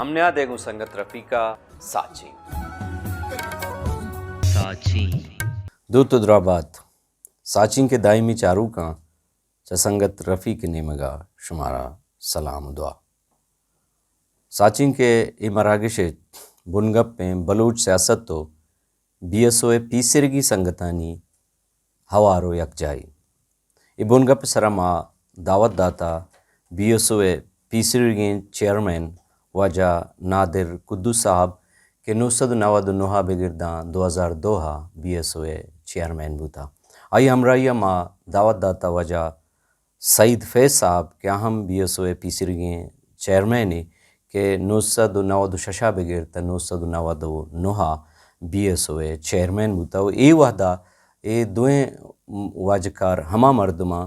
हमने आ देगू संगत रफीका साची दूत द्राबात साचिन के दायमी चारू का संगत रफ़ी के नेमगा शुमारा सलाम दुआ साचिन के इमरागिश बुनगप में बलूच सियासत तो BSO पीसरगी संगतानी हवारो यकजाई ये बुनगप सरमा दावत दाता BSO पीसरगी चेयरमैन वजा नादिर कुद्दूस साहब के 999 बेगिरदा 2002 BSO चेयरमैन बूता आई हमरा माँ दावत दाता वजा सईद फैज़ साहब के अहम BSO पीसरगी चेयरमैन के 996 बेगिरदा 999 BSO चेयरमैन बूता ए वहदा ए दुए वाजकार हमा मर्दमा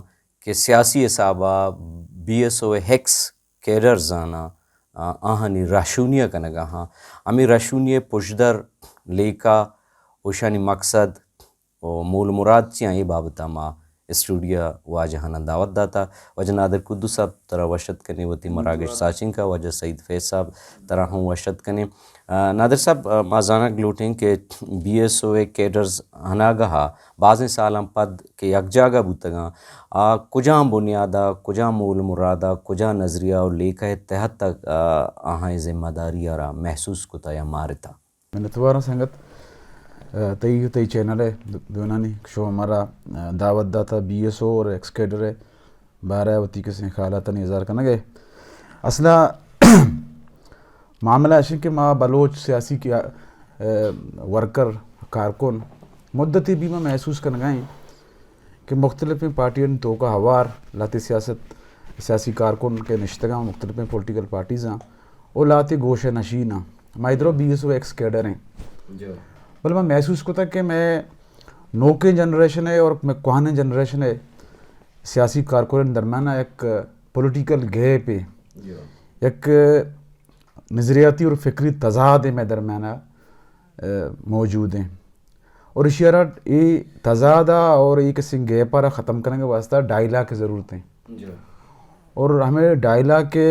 के सियासी हिसाबा BSO हेक्स कैडर जाना आहानी राशूनिया कनगा हाँ अमी राशूनिया पुशदर लेका ओशानी मकसद और मूल मुराद चियाँ ये बाबता माँ स्टूडियो वाजहाना दावत दाता वजह नादिर कुद्दूस साहब तरह वशत कने वती मरागिश साचिन का वजह सईद फैज़ साहब तरह हूँ वशत कने नादिर साहब माजाना ग्लूटें के BSO कैडर्स हनागहा बाज़ें सालां पद के यकजागा बूतगा कुजा बुनियादा कुजा मूल मुरादा कुजा नज़रिया और लेकर तहत तक आहाँ जिम्मेदारी आरा महसूस कुता या मारता मैंने तुम्हारा संगत तई चैनल है दोनानी शो हमारा दावत दाता BSO और एक्स कैडर है 12 वती के से खालाता निज़ार करना गए असला मामला ऐसे कि माँ बलोच सियासी की वर्कर कारकुन मुद्दती भी मैं महसूस कर गए कि मुख्तलिफ पार्टियों तो का हवार लाती सियासी कारकुन के निश्तगा मुख्तलिफ पोलिटिकल पार्टीज़ हैं और लाती गोश नशीना मैं इधरों BSO एक्स कैडर हैं बल मैं महसूस करता कि मैं नौके जनरेशन है और मैं कुहाने जनरेशन है सियासी कारकुन दरमियान एक पॉलिटिकल गैप है एक नज़रियाती और फ़िक्री तज़ाद है मैं दरमियान मौजूद हैं और इस ये तज़ादा और ये किसी गैप पर ख़त्म करने के वास्ते डायला की ज़रूरत है और हमें डायला के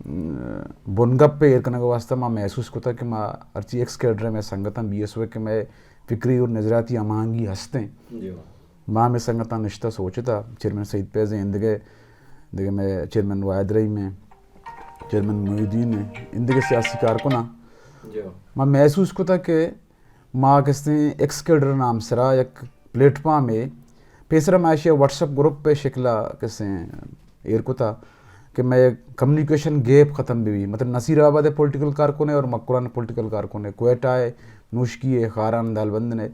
बुनगप पे एर करने के वास्ते मैं महसूस करता कि मैं अर्ची एक्स कैडर में संगतन BSO के मैं फ़िक्री और नज़रियाती अमांगी हंसते माँ में संगतन निश्ता सोचता चेयरमैन सईद फैज़ इंदगे मैं चेयरमैन वायद रही में चेयरमैन मुहीद्दीन है इंदगे सियासी कारकुना मैं महसूस करता कि माँ किसने एक्स कैडर नाम सरा एक प्लेटफॉर्म में पेसरा माशिया व्हाट्सएप ग्रुप पे शिकला किसने एर को था कि मैं कम्युनिकेशन गैप ख़त्म भी हुई मतलब नसीराबाद है पॉलिटिकल कारकुन है और मक्कुरान पॉलिटिकल कारकुन है कोयटा है नूशकी है खारान दालबंद ने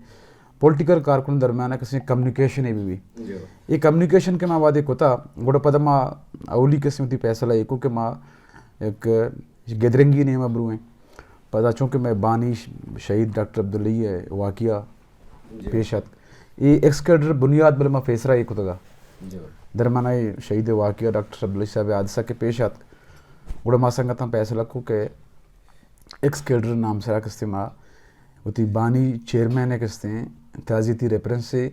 पॉलिटिकल कारकुन दरमियान किसी कम्युनिकेशन है भी हुई ये कम्युनिकेशन के माँ वादे को था गोड़ा पद माँ अवली किस्म थी फैसला एक के माँ एक गदरंगी ने मबरू हैं पता चूँकि मैं बानी शहीद डॉक्टर अब्दुल्ली है वाक़िया पेशत ये एक्स कैडर बुनियाद बल माँ फैसला एक होता दरमाना शहीद वाक़िया डॉक्टर अब्दुल्ला साहब हादसा के पेशात गुड़ा माँ संगत फैसला को के एक्स कैडर नाम सरा किस्ते माँ उती बानी चेयरमैन है किस्ते ताज़ी रेफरेंस से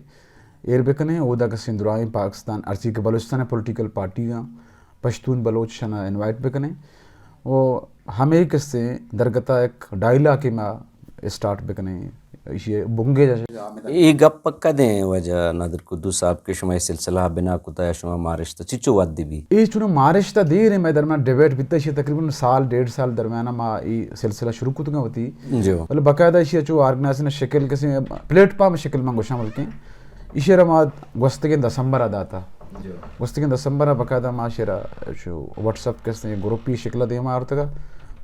एर बेकने ओदा किस्ते दुराई पाकिस्तान अर्ची के बलूचिस्तान पॉलिटिकल पार्टी का पश्तून बलोच शना इनवाइट बेकने वो हमें किस्ते दरगता एक डायला के माँ स्टार्ट बेकने ये बुंगे जैसे ये गप पक्का दें वजह नादिर कुद्दूस साहब के शुमा सिलसिला बिना कुताया शुमा मारिश्ता चिचो वादी भी ये चुनो मारिश्ता दे रहे मैं दरमियान डिबेट बिता शे तकरीबन साल 1.5 साल दरमियान माँ ये सिलसिला शुरू कुतगा होती जो मतलब बकायदा इसे जो ऑर्गेनाइजेशन शक्ल किसी प्लेटफॉर्म शक्ल में गोशा मिलके इसे रमा वस्ते दिसंबर आदा था वस्ते दिसंबर बकायदा माँ शेरा जो व्हाट्सएप के ग्रुप ही शक्ल दे मार तक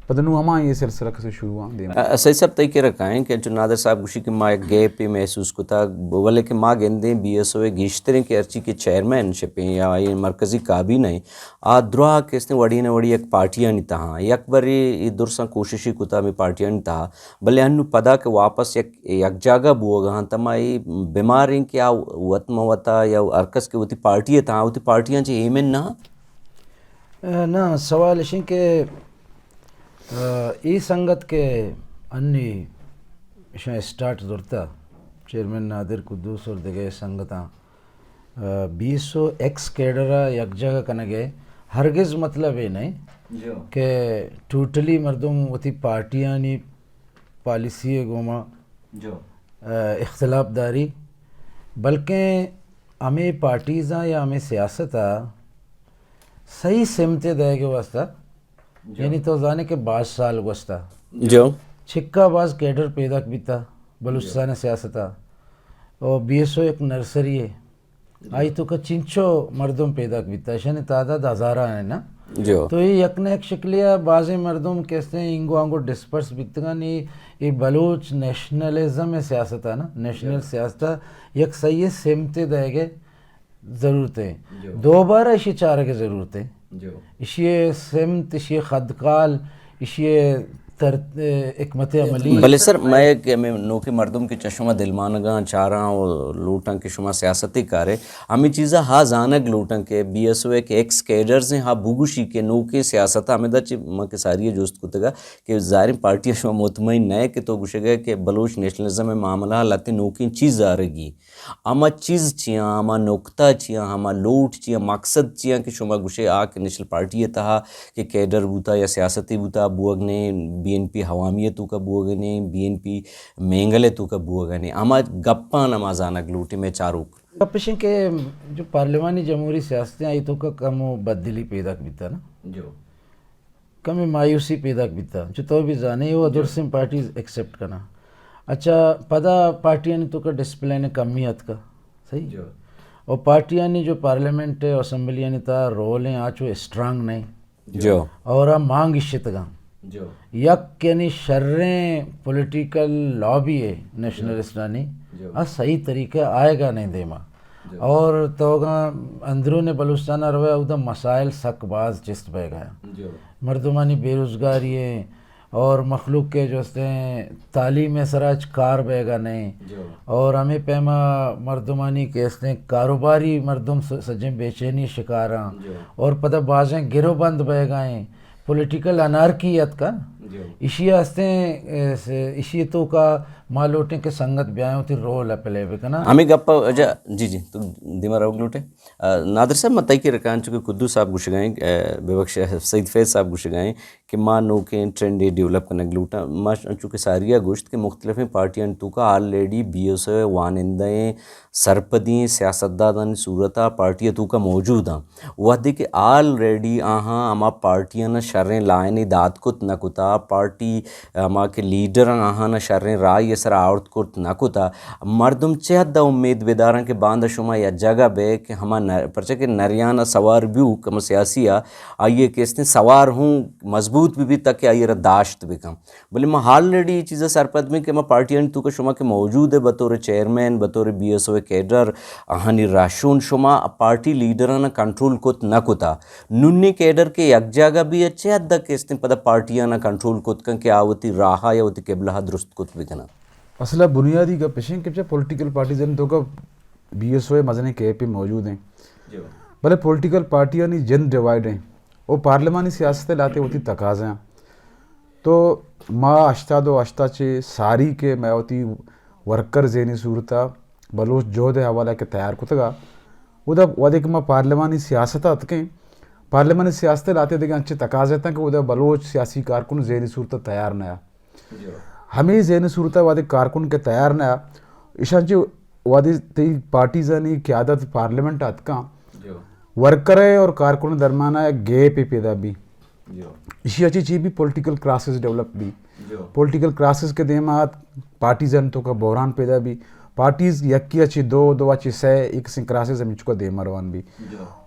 पदनू हमारा ये सिलसिला कैसे शुरू हुआ सही सब तय के रखा है कि जो नादिर साहब गुशी की माँ एक गैप पे महसूस को था बोले कि माँ गेंदे BSO घिश्तरे के अर्ची के चेयरमैन शिपें या ये मरकज़ी काबीना है द्रोह के इसने वड़ी ने वड़ी एक पार्टियाँ नहीं था एक बार ये दुरसा कोशिशी कुता में पार्टियाँ नहीं था भले अन्नू पदा के वापस एक जागा बुआ हाँ तमाई बीमारी क्या वत मवता या अरकस के वती पार्टियाँ था वती पार्टियाँ चे एमें ना सवाल इसी के ई संगत के अन्य स्टार्ट दुरता चेयरमैन नादिर कुद्दूस और दिगे संगता BSO एक्स कैडरा एक जगह कनगे हरगिज़ मतलब ये नहीं कि टोटली मरदम वती पार्टियां नी पॉलिसी गोमा इख्तलाफ दारी, बल्कि हमें पार्टीज़ा या हमें सियासत सही सिमते देगे वास्ता, यानी तो जाने के 22 साल वास्ता जो छिक्का बाज कैडर पैदा बीता बलूचिस्तान सियासत और BSO एक नर्सरी है आई तो का चिंचो मर्दम पैदा बीता शनि तादाद हज़ारा है ना, जो तो ये एक न एक शक्लिया बाज़ मर्दम कहते हैं इंगो आंगो डिस्पर्स बिकता नहीं, ये बलूच नेशनलिज्म में सियासत है ना, नेशनल सियासत एक सही है सिमते देगे ज़रूरत है, दोबारा इसी चारे की ज़रूरत है, इसी सिमत इसी खदकाल इसी एकमत अमली। भले सर मैं नौके मर्दम के चश्मा दिलमानगा चारा और लूटं के शुमा सियासती कारे हमें चीज़ा हा जानक लूटं के BSO के एक्स कैडर्स हैं हा बुगुशी के नौके सियासत हमें दा माँ के सारी जोस्त कुतगा कि ज़ाहिर पार्टियाँ शुमा मुतमईन नए के तो गुशे गए कि बलूच नेशनलिज्म में मामला लाते नौकी चीज़ आ रही आमा चीज़ चिया आमा नुक्ता चिया आमा लूट चिया मकसद चिया कि शुमा गुशे आ के नेशनल पार्टी है तहा कि कैडर बूता या सियासती बूता बुअगने BNP हवामियतू का बुअगने BNP मेंगले तू का बुअगने आमा गप्पा नमाजानक लूटी में चारूक कपिशन के जो पार्लिमानी जमहूरी सियासतें आई तो का कम बदली पैदा बीता ना, जो कम मायूसी पैदा बीता जो तो भी जाने वो दुर्सिम पार्टी एक्सेप्ट करना। अच्छा पदा पार्टियां ने तो का डिसिप्लिन कमियत का सही जो और पार्टियां ने जो पार्लियामेंट है असेंबली ने ता रोल है आज वो स्ट्रांग नहीं जो और मांग इश्तगा जो यक यानी शर्रें पॉलिटिकल लॉबी है नेशनल इस्लामी सही तरीके आएगा नहीं देमा और तो अंदरून बलूचिस्तान रवे उधर मसाइल सकबाज चिस्त बह गया मर्दमानी बेरोज़गारी है और मखलूक के जो हैं तालीम सराज कार बेगा नहीं और हमें पैमा मर्दमानी कहते हैं कारोबारी मर्दम सजें बेचैनी शिकारा और पता बाजें गिरोबंद बह गए पॉलिटिकल अनारकीयत का इसी हस्ते इसी तो का मालोटे के संगत ब्याह होती रोल प्ले ना हमें गप्पा अच्छा जी जी तो दिमाग रोक लूटे नादर साहब मतई के रकान चुके कुद्दू साहब गुश गए बेबख्श सईद फैज़ साहब गुश गए कि माँ नो के ट्रेंड डेवलप करने लूटा माँ चूँकि सारिया गोश्त के मुख्तलिफ पार्टियां तो का ऑलरेडी BSO वानिंदे सरपदी सियासतदान सूरत पार्टियां तो का मौजूद हैं वह देखिए ऑलरेडी आहाँ अमा पार्टियां न शर्रें लायनी दाद कुत न कुता पार्टी अमा के लीडर आहाँ न शर्रें राय सर आवर्त कुत न कुता मर्दम चहद उम्मीद बेदारा के बांध शुमा या जगह बे कि हमा परचे के नरियाना सवार भी कम सियासिया आइए कहते सवार हूँ मजबूत भी तक आइए रदाश्त भी कम बोले मैं ऑलरेडी ये चीज़ें सरपद में कि मैं पार्टियां तो का शुमा के मौजूद है बतौर चेयरमैन बतौर BSO कैडर आहानी राशून शुमा पार्टी लीडर न कंट्रोल कुत न कुता नुन्नी कैडर के एक जगह भी अच्छे हद तक कहते पता पार्टियां न कंट्रोल कुत कं के आवती राहा या होती केबला दुरुस्त कुत भी कना असला बुनियादी का पेशें कि पॉलिटिकल पार्टीज तो का BSO मजने के पे मौजूद हैं भले पॉलिटिकल पार्टियां नहीं जन डिवाइड हैं वो पार्लिमानी सियासतें लाते होती तकाज़ा तो माँ अश्तादो अश्ताचे सारी के मैं होती वर्कर जेनी सूरता बलोच जोधे हवाला के तैयार कुतगा उधर वादे कि माँ पार्लिमानी सियासत अतकें पार्लिमानी सियासतें लाते देखें अच्छे तकाज़े तक उधर बलोच सियासी कारकुन जेनी सूरता तैयार नया हमें जेनी सूरता वादे कारकुन के तैयार नया ईशांची वादे तई पार्टीज़ानी क़यादत पार्लियामेंट अतका वर्कर और कारकुन दरमाना गे पे पैदा भी इसी अच्छी चीज़ भी पॉलिटिकल क्राइसिस डेवलप भी पॉलिटिकल क्राइसिस के देमात पार्टीजन तो का बहरान पैदा भी पार्टीज़ यक्की अच्छी दो अच्छी सह एक सिंह क्राइसिस हम चुका दे मरवान भी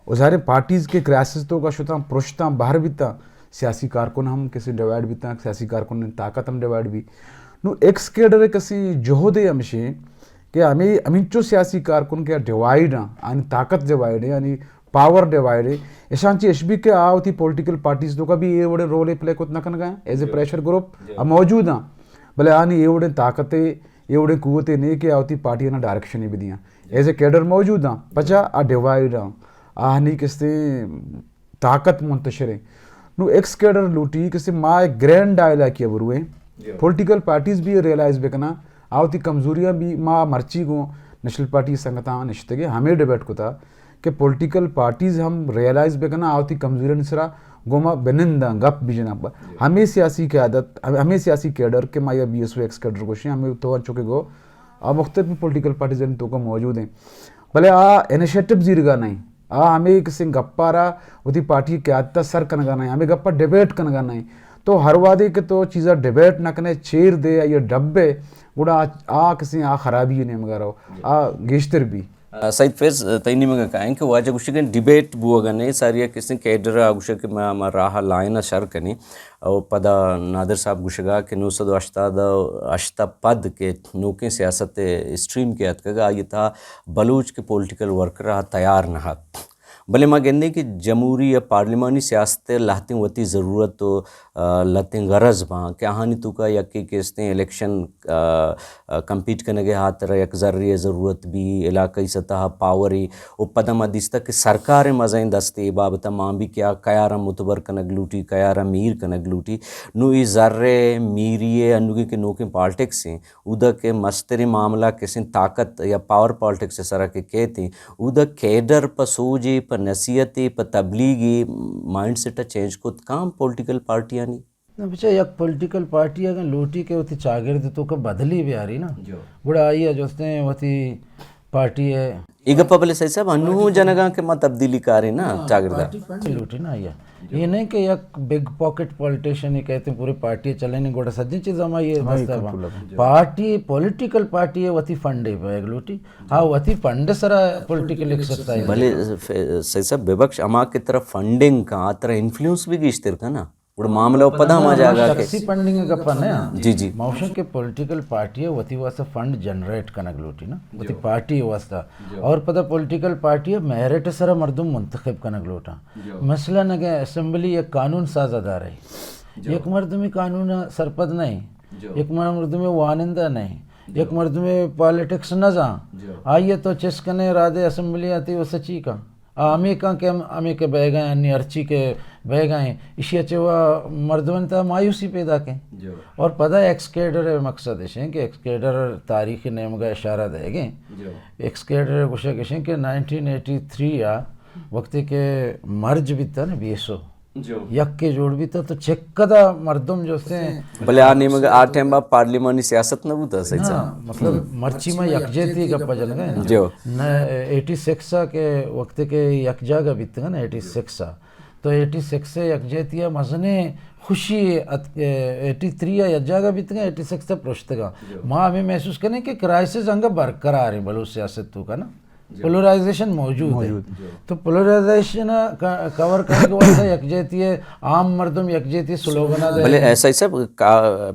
और सारे पार्टीज़ के क्राइसिस तो का शुता पुरुषता बाहर भी था सियासी कारकुन हम किसी डिवाइड भी था सियासी कारकुन ताकत हम डिवाइड भी नो एक्स केडर किसी जोहदे हमशे कि हमें अमिंचो सियासी कारकुन के डिवाइड आणि ताकत डिवाइड है यानी पावर डिवाइड है ऐशांची एशबी के आवती पॉलिटिकल पार्टीज तो का भी ये बड़े रोल प्ले को न गए एज ए प्रेशर ग्रुप अब मौजूद हाँ भले आनी ये बड़े ताकतें ये बड़े कुवतें नहीं के आवती पार्टियां ना डायरेक्शन भी दिया एज ए कैडर मौजूद हाँ पचा आ डिवाइड हाँ आहनी किसते ताकत मुंतशर है नो एक्स कैडर लूटी किसी माँ ग्रैंड डायलॉग किया बुरुए पॉलिटिकल पार्टीज भी रियलाइज बेकना आवती कमजोरियाँ भी माँ मर्ची को नेशनल पार्टी संगता निश्चित हमें डिबेट को था کہ پولیٹیکل پارٹیز ہم ریئلائز بے کنا آوتی کمزوری نسرا گوما بنندہ گپ بھی جناب ہمیں سیاسی قیادت ہمیں سیاسی کیڈر کے مایا B S O X cadre کو ہمیں تو چکے گو مختلف پولیٹیکل پارٹیز تو کا موجود ہیں بھلے انیشیٹو زیرگا نہیں ہمیں کسی گپا رہا وہ پارٹی قیادت سر کنگا نہیں ہمیں گپا ڈیبیٹ کنگا نہیں تو ہر وادی کے تو چیزیں ڈیبیٹ نہ کنے چیر دے یہ ڈبے گوڑا کسی خرابی نہیں مگر گیشتر بھی سعید فیض تینی میں کہیں کہ واجہ گوشے کہ ڈیبیٹ بوگا نہیں ساری کسی کیڈر گوشے کہ میں راہ لائن شر کنی اور پدا نادر صاحب گوشگا کہ 980 پد کے نوکیں سیاست اسٹریم کے اتکگا یہ تھا بلوچ کے پولیٹیکل ورکر رہا تیار نہ بھلے ماں گندے کہ جمہوری یا پارلیمانی سیاست لہتیں وتی ضرورت تو لتیں غرض باں کہ آہانی تو کا یکی کیستے الیکشن کمپیٹ کرنے کے ہاتھ رہا یک ذریعہ ضرورت بھی علاقائی سطح پاوری او پدم دیستا کہ سرکار مزین دستے بابتا ماں بھی کیا کیارا متبر کنگ لوٹی کیارا میر کنگ لوٹی نو ای ذرے میریے انوگی کے نوکیں پالٹکس ہیں اودا کے مستری معاملہ کسی طاقت یا پاور پالٹکس سے سرا کے کہتے ہیں اودا کیڈر پا سوجی پا نصیحتی پا تبلیغی مائنڈ سیٹا چینج کو کام پولیٹیکل پارٹیاں نہیں بچہ یک پولیٹیکل پارٹی اگر لوٹی کے ہوتی چاگرد تو کا بدلی بھی آ رہی نا گوڑا آئی ہے جو اس نے ہوتی پارٹی ہے ایگا پبلے صحیح صاحب انہوں جنگاں کے ماں تبدیلی کاری نا چاگردہ لوٹی نا آئی ہے یہ نہیں کہ یک بگ پاکٹ پولیٹیشن یہ کہتے ہیں پورے پارٹی چلے نہیں گوڑا سجن چیز ہمیں یہ پارٹی پولیٹیکل پارٹی ہے وتی فنڈے پہ ایک لوٹی ہاں وتی فنڈ سرا پولیٹیکل ایکسرسائز بھلے صحیح صاحب بے بخش اما کی طرف فنڈنگ کا آترہ انفلوئنس بھی گیشتر کا نا وہ معاملہ پدہ ہما جاگا کہ شخصی فنڈنگ کا پن ہے جی جی موشن کے پولیٹیکل پارٹی ہے وتی واسطہ فنڈ جنریٹ کنگ لوٹی نا وتی پارٹی واسطہ اور پتہ پولیٹیکل پارٹی ہے میرٹ سرا مردم منتخب کنگ لوٹا مثلا نگے اسمبلی ایک قانون ساز ادارہ ہے ایک مردمی قانون سرپد نہیں ایک مردمی وانندہ نہیں ایک مردمی پالیٹکس نہ جاں آئیے تو چسکنے رادے اسمبلی آتی وہ سچی کا آمی کا کہ ہمیں کے بہ گئے انی ارچی کے بہ گئے اسی اچھے وہ مردمن تا مایوسی پیدا کیں اور پتہ ایکسکیڈر مقصد ہے کہ ایکسکیڈر تاریخی نیم کا اشارہ دے گئے ایکسکیڈر گوشہ کشیں کہ 1983 یا وقت کے مرج بھی تھا نا BSO یک کے جوڑ بھی تھا تو چکدہ مردم جو سے بلے آنے میں آٹھ ٹائم با پارلیمانی سیاست نہ ہوتا صحیح صاحب مطلب مرچی میں یکجہتی گپا جل گئے جو 86 کے وقت کے یک جاگہ بھی تھا نا 86 تو 86 سے یکجہتی مزنے خوشی 83 یا یک جاگہ بھی تھا 86 سے پروشتگا ماں ہمیں محسوس کرنے کہ کرائسس انگا برقرار ہیں بلو سیاست تو کا نا پولرائزیشن موجود ہے تو پولرائزیشن کور کرنے کے واسطہ یکجہتی ہے عام مردم یکجہتی سلوگنہ دے بھلے ایسا ہی سب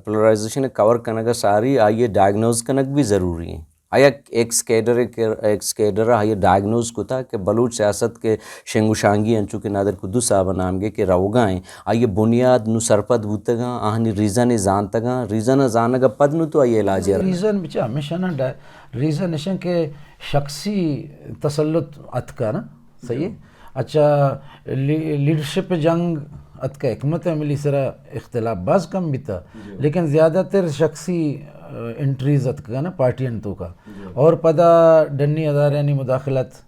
پولرائزیشن کور کرنے کا ساری آئیے ڈائگنوز کرنک بھی ضروری ہیں آیا ایک سکیڈر آئیے ڈائگنوز کو تھا کہ بلوچ سیاست کے شنگو شانگی انچو کے نادر قدس صاحب نام گے کہ روگائیں آئیے بنیاد نو سرپد بوتگاں آہنی ریزن زانتگاں ریزن زانگا پد نو تو آئیے علاج ہے ریزن بچہ ہمیشہ نا ریزن نشن کے شخصی تسلط اتکا نا صحیح ہے اچھا لیڈرشپ جنگ اتکا حکمت عملی سرا اختلاف بعض کم بھی تھا لیکن زیادہ تر شخصی انٹریز اتکا نا پارٹی انتو کا اور پدا ڈنی ادارانی مداخلت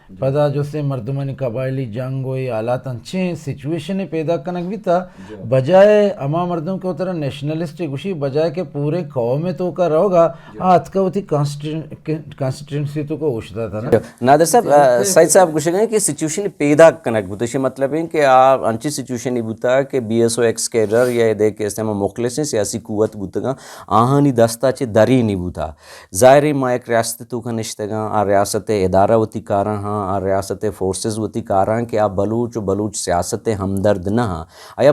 پدا جو سے مردمانی قبائلی جنگ ہوئی حالات انچیں سچویشن پیدا کنک بھی تھا بجائے اما مردم کے اترا نیشنلسٹ گوشی بجائے کہ پورے قوم میں تو کا رہو گا آت کا ہوتی کانسٹیٹنسی تو کو اوشتا تھا نا نادر صاحب سعید صاحب گوشے گئے کہ سچویشن پیدا کنک بوتا یہ مطلب ہے کہ آپ انچی سچویشن ہی بوتا کہ BSO ایکس کیڈر یا دے کے استعمال مخلص ہیں سیاسی قوت بوتا گا آہانی دستا چے دری نہیں بوتا ظاہری ما ایک ریاست تو کا نشتگا آ ریاست ادارہ ہوتی کارا ہاں آ ریاست فورسز ہوتی کاران کہ آپ بلوچ سیاست ہمدرد نہ ہاں آیا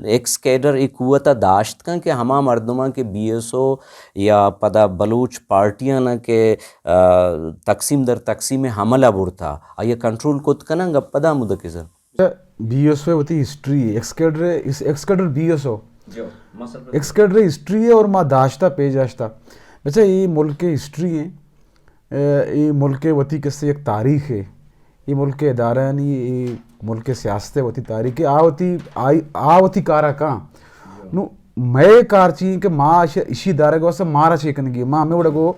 ایکس کیڈر ایک قوت داشت کن کہ ہما مردمان کے BSO یا پدا بلوچ پارٹیاں نہ کہ تقسیم در تقسیم حملہ بورتا آیا کنٹرول کت کننگ پدا مدکی سر BSO ہوتی ہسٹری ایکسکیڈر BSO ایکسکیڈر ہسٹری ہے اور ما داشتہ پیجاشتہ بچہ یہ ملک کے ہسٹری ہے یہ ملک وتی کس ایک تاریخ ہے یہ ملک ادارہ نہیں یہ ملک سیاست وتی تاریخ ہے آوتی کارا کہاں نو میں کار چیئیں کہ ماں اسی ادارے کو واسطہ مارا چیکن گی ماں ہمیں اڑا گو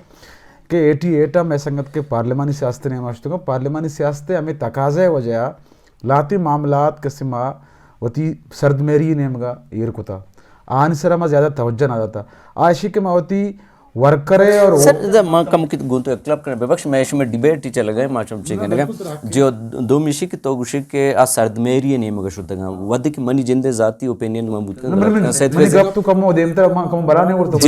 کہ 88 میں سنگت کے پارلیمانی سیاست نے ماشتوں پارلیمانی سیاست ہمیں تقاضۂ وجہ لاتی معاملات قسمہ وتی سرد میری نیمگا ایر کو تھا آن سر ہمیں زیادہ توجہ نہ جاتا آشی کے ماوتی ورکرے اور سر ما کم کت گونتو کلب کرنے ببخش میں شما ڈیبیٹ چل گئے ما چم چیکن لگا جو دو مشی کی تو گوشی کے ا سرد میری نے مگا شوتگا ود کی منی جندے ذاتی اوپینین مبوت کا سید منی گپ تو کم دیمتا کم برانے اور تو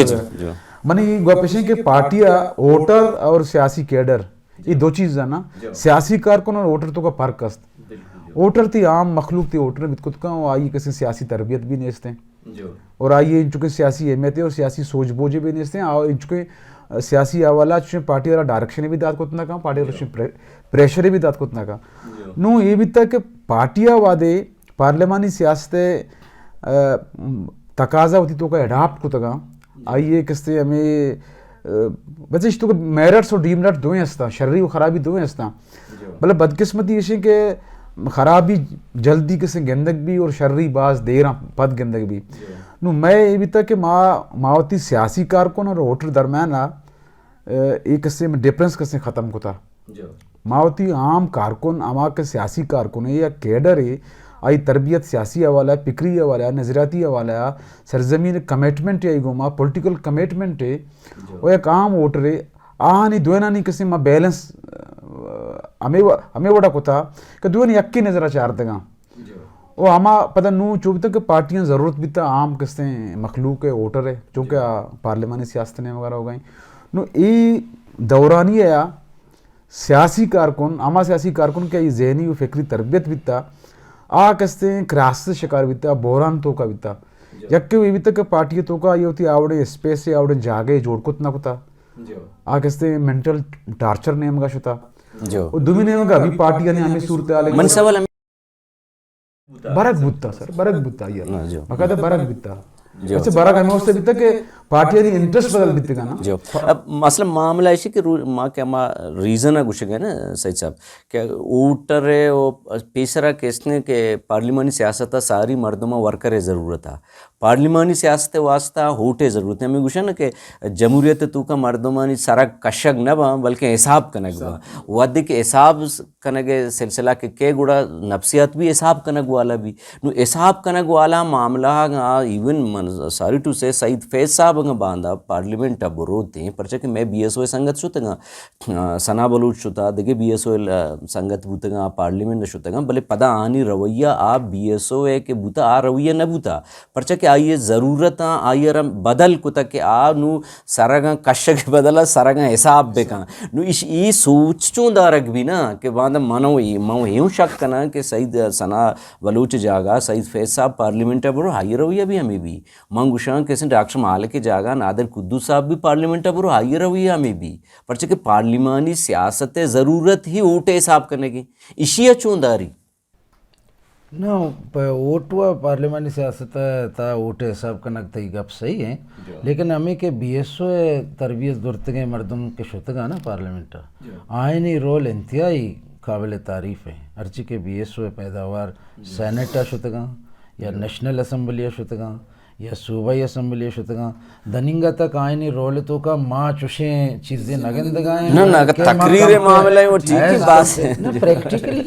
منی گپشن کے پارٹیا ووٹر اور سیاسی کیڈر یہ دو چیز ہے نا سیاسی کارکن اور ووٹر تو کا فرق است ووٹر تھی عام مخلوق تھی ووٹر بتکت کا آئی کسی سیاسی تربیت بھی نیستے ہیں اور آئیے ان چکے سیاسی اہمیت اور سیاسی سوچ بوجھے بھی نیستے ہیں اور ان چکے سیاسی حوالہ چکے پارٹی والا ڈائریکشن بھی داد کو اتنا کہاں پارٹی والا پریشر بھی داد کو اتنا کہاں نو یہ بھی تک کہ پارٹیاں وادے پارلیمانی سیاست تقاضا ہوتی تو کا اڈاپٹ کو تگا آئیے کستے ہمیں بچے تو کہ میرٹس اور ڈیمرٹس دوئیں ہستا شرری و خرابی دوئیں ہستا مطلب بدقسمتی یہ کہ خرابی جلدی کسی گندگ بھی اور شرری باز دیرہ پد گندگ بھی نو میں یہ بھی تک کہ ماوتی سیاسی کارکن اور ووٹر درمیان ایک کسی میں ڈیفرنس کسی ختم کو تھا ماوتی عام کارکن اما کے سیاسی کارکن ہے یا کیڈر ہے آئی تربیت سیاسی حوالہ ہے فکری حوالہ ہے نظریاتی حوالہ ہے سرزمین کمیٹمنٹ ہے گوما پولیٹیکل کمیٹمنٹ ہے وہ ایک عام ووٹر ہے آنی دوینا نہیں کسی میں بیلنس ہمیں وڑا کو تھا کہ دوینا یکی نظرہ چارتے گا وہ ہما پتہ نو چوبتا کہ پارٹیاں ضرورت بھی تا عام کستے مخلوق ہے ووٹر ہے چونکہ پارلیمانی سیاست نے وغیرہ ہو گئیں نو ای دورانی ہے سیاسی کارکن ہما سیاسی کارکن کے ذہنی و فکری تربیت بھی تا آ کستے کراس شکار بھی تا بحران تو کا بھی تا یکی ہوئی بھی تا کہ پارٹی تو کا یہ ہوتی آوڑے اسپیس سے آوڑے جاگے جوڑ کت نہ کتا آ کستے منٹل ٹارچر نیم گا شتا دومی نیم گا بھی پارٹی نے ہمیں صورتحال من سوال برک بوتا سر برک بوتا یہ باقاعدہ برک بوتا اچھا برک ہمیں اس سے بیتا کہ پارٹی نے انٹرسٹ بدل بیتے گا نا جو اب مثلا معاملہ ایسی کہ ماں کیا ماں ریزن ہے گوشے گئے نا سید صاحب کہ ووٹر ہے وہ پیسرا کیسنے کہ پارلیمانی سیاست ساری مردمہ ورکر ضرورت ہے پارلیمانی سیاست واسطہ ہوٹے ضرورت ہے ہمیں گوشا نا کہ جمہوریت تو کا مردمانی سارا کشگ نہ با بلکہ حساب کنگ با ودی کے حساب کنگ سلسلہ کے گوڑا نفسیات بھی حساب کنگ والا بھی نو حساب کنگ والا معاملہ ایون ساری ٹو سے سعید فیض صاحب باندھا پارلیمنٹ اب روتے ہیں پرچہ کہ میں بی ایس او سنگت شتا گا ثنا بلوچ شتا دیکھے بی ایس او سنگت بوتا گا پارلیمنٹ شتا گا بلے پدا آنی رویہ آپ بی ایس او ہے کہ بوتا آ رویہ نہ بوتا پرچہ کہ آئیے ضرورت آئیے رم بدل کو تک کہ آ نو سرگاں کشک بدلا سرگاں حساب بے کہاں نو ای سوچ چون دارک بھی نا کہ باندھا منو ہیوں شک کنا کہ سعید ثنا بلوچ جاگا سعید فیض صاحب پارلیمنٹ برو ہائی رویہ بھی ہمیں بھی منگوشان کیسے ڈاکٹر مال کے جاگا نادر قدوس صاحب بھی پارلیمنٹ برو ہائی رویہ میں بھی پرچہ کہ پارلیمانی سیاست ضرورت ہی اوٹے حساب کرنے کی اشیاء چون داری نا ووٹوا پارلیمانی سیاست تا ووٹ حساب کنک تھی گپ صحیح ہیں لیکن ہمیں کہ بی ایس او تربیت درتگے مردم کے شتگا نا پارلیمنٹ آئینی رول انتہائی قابل تعریف ہے ہرچی کہ بی ایس او پیداوار سینیٹا شتگا یا نیشنل اسمبلی شتگا یا صوبائی اسمبلی شتگا دننگا تک آئینی رول تو کا ماں چوشیں چیزیں نگندگائیں نا تقریر معاملہ ہے وہ ٹھیک ہی بات ہے نا پریکٹیکلی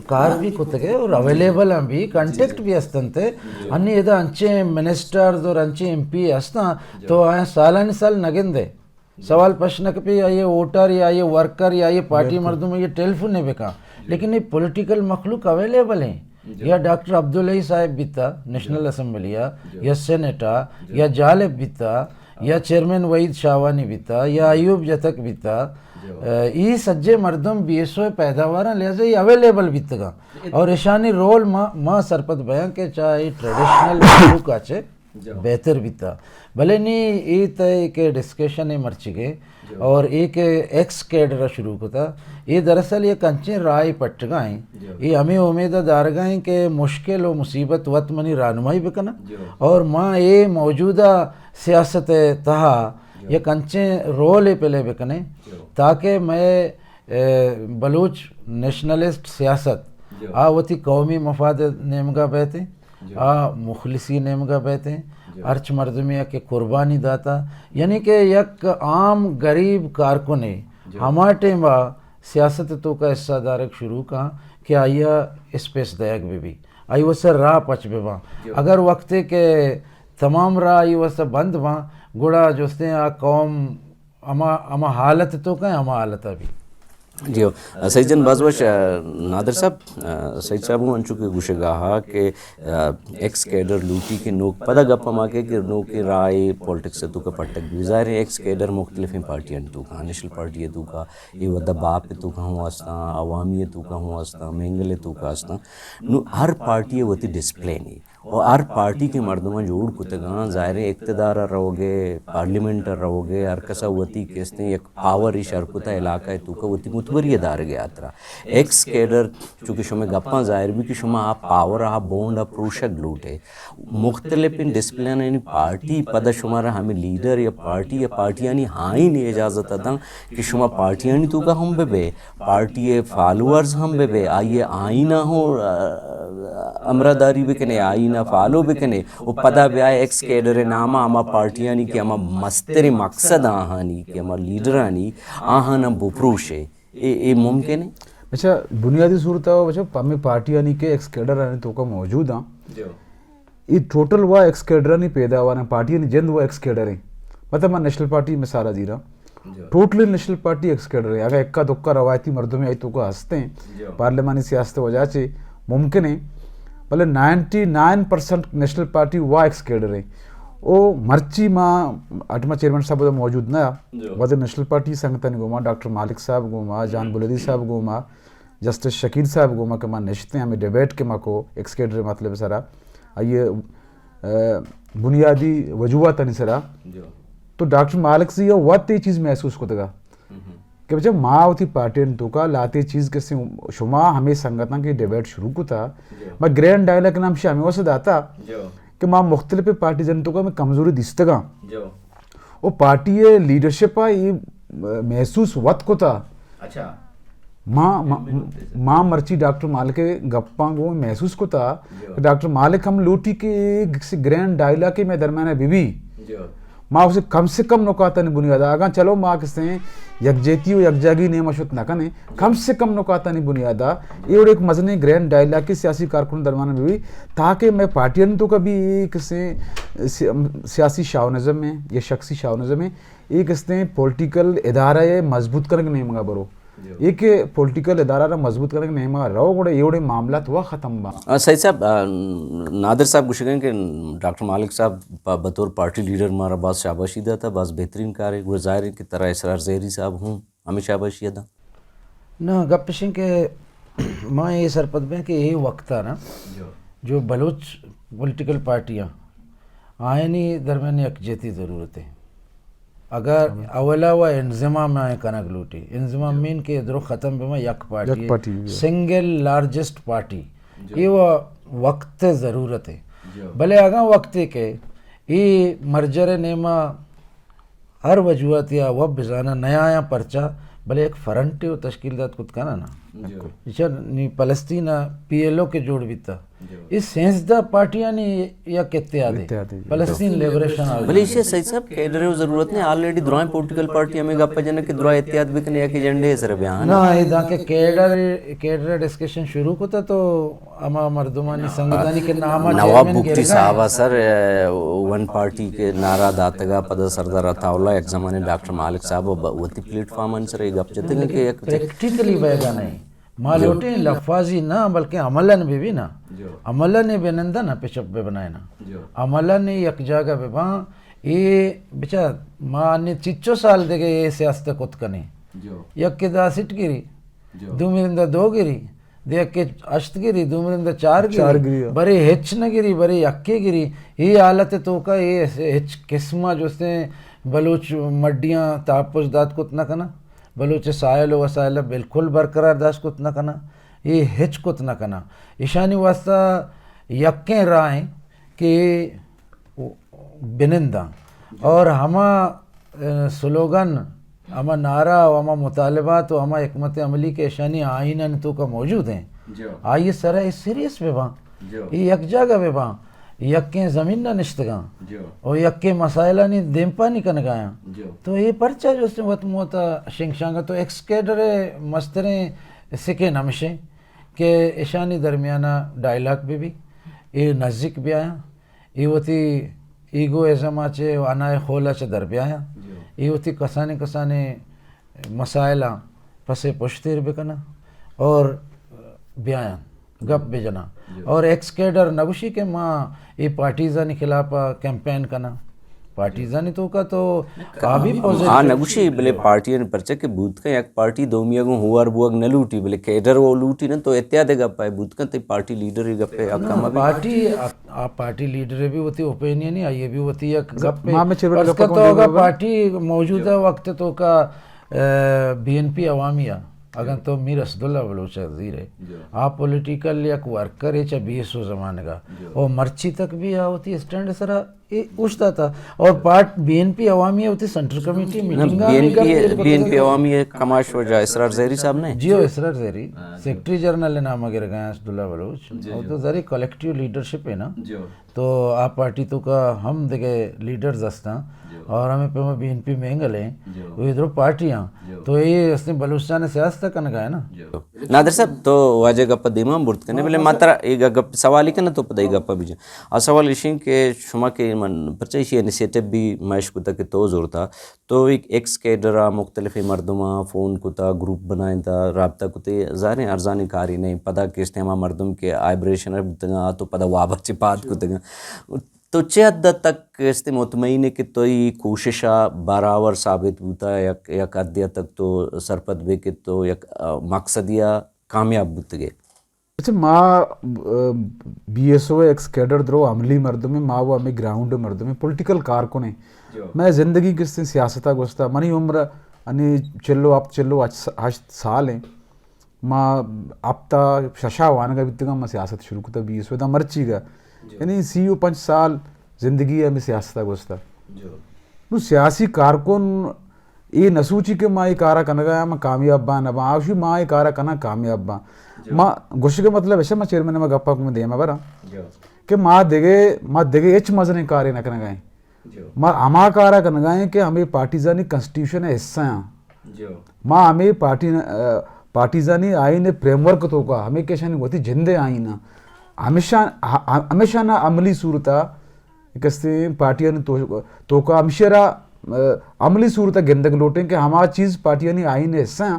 کار بھی کتگے اور اویلیبل ہیں بھی کنٹیکٹ بھی ہستن تھے انہی ادا انچے منسٹرز اور انچے ایم پی ہستاں تو آئیں سالانی سال نگندے سوال پشنک پہ یا یہ ووٹر یا یہ ورکر یا یہ پارٹی مردم یہ ٹیلیفون نے بکا لیکن یہ پولیٹیکل مخلوق اویلیبل ہیں یا ڈاکٹر عبداللہ صاحب بیتا نیشنل اسمبلیا یا سینیٹا یا جالب بیتا یا چیئرمین وحید شاہوانی بیتا یا ایوب جتک بیتا یہ سجے مردم بی ایس او پیداوار لہذا یہ اویلیبل بیتا گا اور اشانی رول ماں سرپت بیان کے چاہے ٹریڈیشنل مخلوق آچے بہتر بیتا بھلے نہیں یہ تے کہ ڈسکشن مرچی گئے اور ایک ایکس کیڈر شروع کو تھا یہ دراصل یہ کنچیں رائے پٹ گائیں یہ ہمیں امید دارگائیں کہ مشکل و مصیبت وقت منی رہنمائی بکنا اور ماں یہ موجودہ سیاست تہا یہ کنچیں رول پہلے بکنے تاکہ میں بلوچ نیشنلسٹ سیاست وتی قومی مفاد نیمگا بہتے مخلصی نیمگا بہتے अर्च मर्दमिया के कुर्बानी दाता यानी कि एक आम गरीब कारकुन हमारे टेम सियासत तो का हिस्सा दारक शुरू का कि आइया स्पेस दयक भी आई वस राह पच बेवा अगर वक्ते के तमाम राह आई वस बंद वहाँ गुड़ा जोस्ते आ कौम अमा हालत तो का अमा हालत अभी जी सईद जन बाजवश नादर साहब सईद साहब अंचु के गुशे गाहा के एक्स कैडर लूटी के नोक पदा गप्पा माके के नोक के राय पॉलिटिक्स से तुका पटक गुजार एक्स कैडर मुख्तलिफ पार्टियां तुका नेशनल पार्टी तुका ये वदा बाप तुका हुआ अस्ता अवामी तुका हुआ अस्ता मेंगले तुका अस्ता नु हर पार्टी वती डिस्प्ले नहीं और हर पार्टी के मर्दमा जोड़ कुतगा ज़ाहिर इक़्तिदार रहोगे पार्लियामेंट रहोगे हर कसा वती केसते एक पावर शरकुता इलाका है तुका वती मुतबरी दार गया तरा एक्स कैडर चूँकि शुमे गप्पा ज़ाहिर भी कि शुमा आप पावर आप बोंड आप प्रोशक लूटे मुख्तलिफ इन डिस्प्लिन यानी पार्टी पद शुमारा हमें लीडर या पार्टियाँ नहीं हाँ ही नहीं इजाज़त अदा कि शुमा पार्टियाँ नहीं तुका हम बे पार्टी फॉलोअर्स हम बे आइए आईना हो अमरादारी भी कने आईना फॉलो भी कने वो पदा ब्याह एक्स कैडर नामा अमा पार्टियाँ नहीं कि अमा मस्तेरे मकसद आहानी कि अमा लीडर आनी आहाना बुप्रूशे ये मुमकिन है। अच्छा बुनियादी सूरत है बच्चा हमें पार्टियाँ नहीं के एक्स कैडर आने तो का मौजूद हाँ ये टोटल हुआ एक्स कैडर नहीं पैदा हुआ ना पार्टियाँ नहीं जंद हुआ एक्स कैडर है मतलब मैं नेशनल पार्टी में सारा जी रहा totally national party x cadre है अगर इक्का दुक्का रवायती मर्दों में आई तो का हंसते हैं पार्लियामानी सियासत वजह से मुमकिन है भले 99% नेशनल पार्टी हुआ एक्स कैडर है ओ मर्ची माँ अटमा चेयरमैन साहब मौजूद ना वजह नेशनल पार्टी संगठन गोमा डॉक्टर मालिक साहब गोमा जान बुलदी साहब गोमा जस्टिस शकील साहब गोमा के माँ नशते हमें डिबेट के माँ को एक्स कैडर मतलब सरा ये बुनियादी वजूहत नहीं सरा तो डॉक्टर मालिक से ये वत ये चीज़ महसूस को तगा कि बच्चा माँ होती पार्टी तो का लाते चीज़ के से शुमा हमें संगठन की डिबेट शुरू को था मैं ग्रैंड डायलॉग के नाम से हमें वैसे दाता कि माँ मुख्तलिफ पार्टी जनतों का मैं कमज़ोरी दिस्तगा वो पार्टी ये लीडरशिप ये महसूस वत को था अच्छा माँ मर्ची डॉक्टर मालिक के गप्पा को महसूस को था डॉक्टर मालिक हम लूटी के ग्रैंड डायलॉग के में दरमियान बीबी माँ उसे कम से कम नुकाता नहीं बुनियाद आगा चलो माँ किसने यकजेती हो यकजागी नहीं मशुत ना कने कम से कम नुकाता नहीं बुनियादा ये और एक मजने ग्रैंड डायलॉग के सियासी कारकुन दरमियान में भी ताकि मैं पार्टियन तो कभी किसने सियासी शावनिज़म में या शख्सी शावनिज़म में एक किसने पॉलिटिकल इदारा ये मजबूत करने नहीं मंगा बरो एक पॉलिटिकल इदारा मजबूत करने नहीं मंगा रहो गोड़े ये गोड़े मामला तो ख़त्म बा सही साहब नादिर साहब कुछ कहें कि डॉक्टर मालिक साहब बतौर पार्टी लीडर मारा बात शाबाशी दा था बात बेहतरीन कार्य गुज़ारे की तरह इसरार ज़हरी साहब हूँ हमें शाबाशी दा ना गप सिंह के माँ ये सरपत में कि यही वक्त था ना जो बलूच पॉलिटिकल पार्टियाँ आए नहीं दरमियान यकजहती ज़रूरत है अगर अवला व इंजमा में आए कनक लूटी इंजमा मीन के इधरों ख़त्म पे में यक पार्टी सिंगल लार्जेस्ट पार्टी ये वो वक्त ज़रूरत है भले आगा वक्त के ये मर्जर नेमा हर वजूहत या वब बिजाना नया या पर्चा भले एक फ्रंट हो तश्कील दात कुछ का ना नी फलस्तीन PLO के जोड़ भी था इस सेंसदा पार्टियां नहीं या कहते आते फलस्तीन लिबरेशन भले इसे सही साहब कैडर ज़रूरत नहीं ऑलरेडी द्रोह पॉलिटिकल पार्टी हमें गप्पा जन के द्रोह इत्याद भी कने एक एजेंडे है सर बयान ना ये दा के कैडर डिस्कशन शुरू को था तो अमा मर्दुमानी संगठन के नाम नवाब बुख्ती साहब सर वन पार्टी के नारा दातगा पद सरदार अताउल्ला एक ज़माने डॉक्टर मालिक साहब वती प्लेटफॉर्म अनुसार गप जतने के एक प्रैक्टिकली बैगा नहीं मालोटे लफाजी ना बल्कि अमलन भी ना अमलन ने बेनंदा ना पेशब पे बनाए ना अमलन ने एक जगह पे वहाँ ये बेचा माँ ने चिच्चो साल देखे ये सियासत कुत कने यक के दा सिट गिरी दो मिरिंदा 2 गिरी देख के अष्ट गिरी 2 मिरिंदा 4 गिरी बड़े हिच न गिरी बड़े यक्के गिरी ये हालत तो का ये हिच किस्मा जो से बलूच मड्डियाँ तापुज दात कुत न कना बलूच सायल वसायल बिल्कुल बरकरार दास कुत न कना ये हिच कुत न कना ईशानी वास्ता यक्कें राय कि बिनिंदा और हमा स्लोगन हमा नारा और हमा मुतालबात और हमा हिकमत अमली के ईशानी आईना तो का मौजूद हैं आइए सर ये सीरियस बेबा ये एक जगह बेबा یکیں زمین نہ نشتگاں اور یکیں مسائلہ نہیں دیمپا نہیں کنگایا تو یہ پرچہ جو اس نے وقت موتا شنگ شانگا تو ایکسکیڈر مستریں سکے نمشیں کہ اشانی درمیانہ ڈائلاگ بھی یہ نزدیک بھی آیا یہ ہوتی ایگو ایزم آچے آنائے خولا چے در بھی آیا یہ ہوتی کسانے مسائلہ پسے پشتیر بکنا اور بیاں گپ بے جنا اور ایکسکیڈر نگوشی کے ماں یہ پارٹیزانی خلاف کیمپین کنا پارٹیزانی تو کا تو کابی پوزیٹیو ہاں نگوشی بلے پارٹی نے پرچہ کے بوت کا یک پارٹی دومی اگوں ہوار بوگ نہ لوٹی بلے کیڈر وہ لوٹی نا تو اتیاد گپ ہے بوت کا تے پارٹی لیڈر ہی گپ ہے پارٹی لیڈر بھی ہوتی اوپینین ہی آئیے بھی ہوتی یک گپ ہے اس کا تو اگر پارٹی موجودہ وقت تو کا بی این پی عوامیہ اگر تو میر اسداللہ بلوچ وزیر ہے آپ پولیٹیکل یک ورکر ہے چا 20 زمانے کا اور مرچی تک بھی ہوتی اسٹینڈ سرا اوچتا تھا اور پارٹ بی این پی عوامی ہوتی central committee B N P عوامی کماش وجہ اسرار زہری صاحب نے جیو اسرار زہری سیکٹری جنرل نام اگر گئے اسداللہ بلوچ اور تو ذری کلیکٹیو لیڈرشپ ہے نا تو آپ پارٹی تو کا ہم دیکھے لیڈرز ہستا اور ہمیں پہ بی این پی میں گلے وہ ادھر پارٹیاں تو یہ اس نے بلوچستان سیاست کن گئے نا نادر صاحب تو واجہ گپا دیما برت کنے بلے ماترا ایک گپ سوالی کنا تو پتہ گپا بھی جا سوال اشین کہ شما کے پرچیشی انیشیٹو بھی مائش کو تک تو زور تھا تو ایک ایکس کیڈرا مختلف مردمہ فون کو تا گروپ بنائیں تا رابطہ کو تے ظاہر ارزانی کاری نہیں پتہ کہ استعمال مردم کے آئبریشن بتگا تو پتہ وابر چپات کو تگا تو چہ حد تک اس مطمئن ہے کہ تو یہ کوششہ برابر ثابت ہوتا ہے یک حد تک تو سرپت بے کہ تو یک مقصدیہ کامیاب ہوتے گئے اچھا ماں be S O X cadre درو عملی مردم میں ماں وہ ہمیں گراؤنڈ مردم میں پولیٹیکل کارکن ہیں میں زندگی کس دن سیاستہ گوشتا منی عمر انی چلو 8 سال ہیں ماں اب تا ششا وانگا بیتگا میں سیاست شروع کتا بی ایس او دا مرچی گا یعنی 5 سال زندگی ہے میں سیاستہ گوشتا نو سیاسی کارکن یہ نسوچی کہ ماں یہ کارا کنگا میں کامیاب با نبا آوشی ماں یہ کارا کنا کامیاب با ماں گوشت کے مطلب ایسا میں چیئرمین میں گپا کو میں دیا میں برا کہ ماں دیگے اچ مزنے کارے نہ کنگائیں ماں اما کارا کنگائیں کہ ہمیں پارٹیزانی کنسٹیٹیوشن ہے حصہ ہیں ماں ہمیں پارٹیزانی آئین پریم ورک تو کا ہمیں کیسانی ہوتی جندے آئین ہمیشہ نہ عملی صورتہ کستے پارٹیاں تو کا ہمیشہ عملی صورتہ گندگ لوٹیں کہ ہما چیز پارٹیاں آئین حصہ ہیں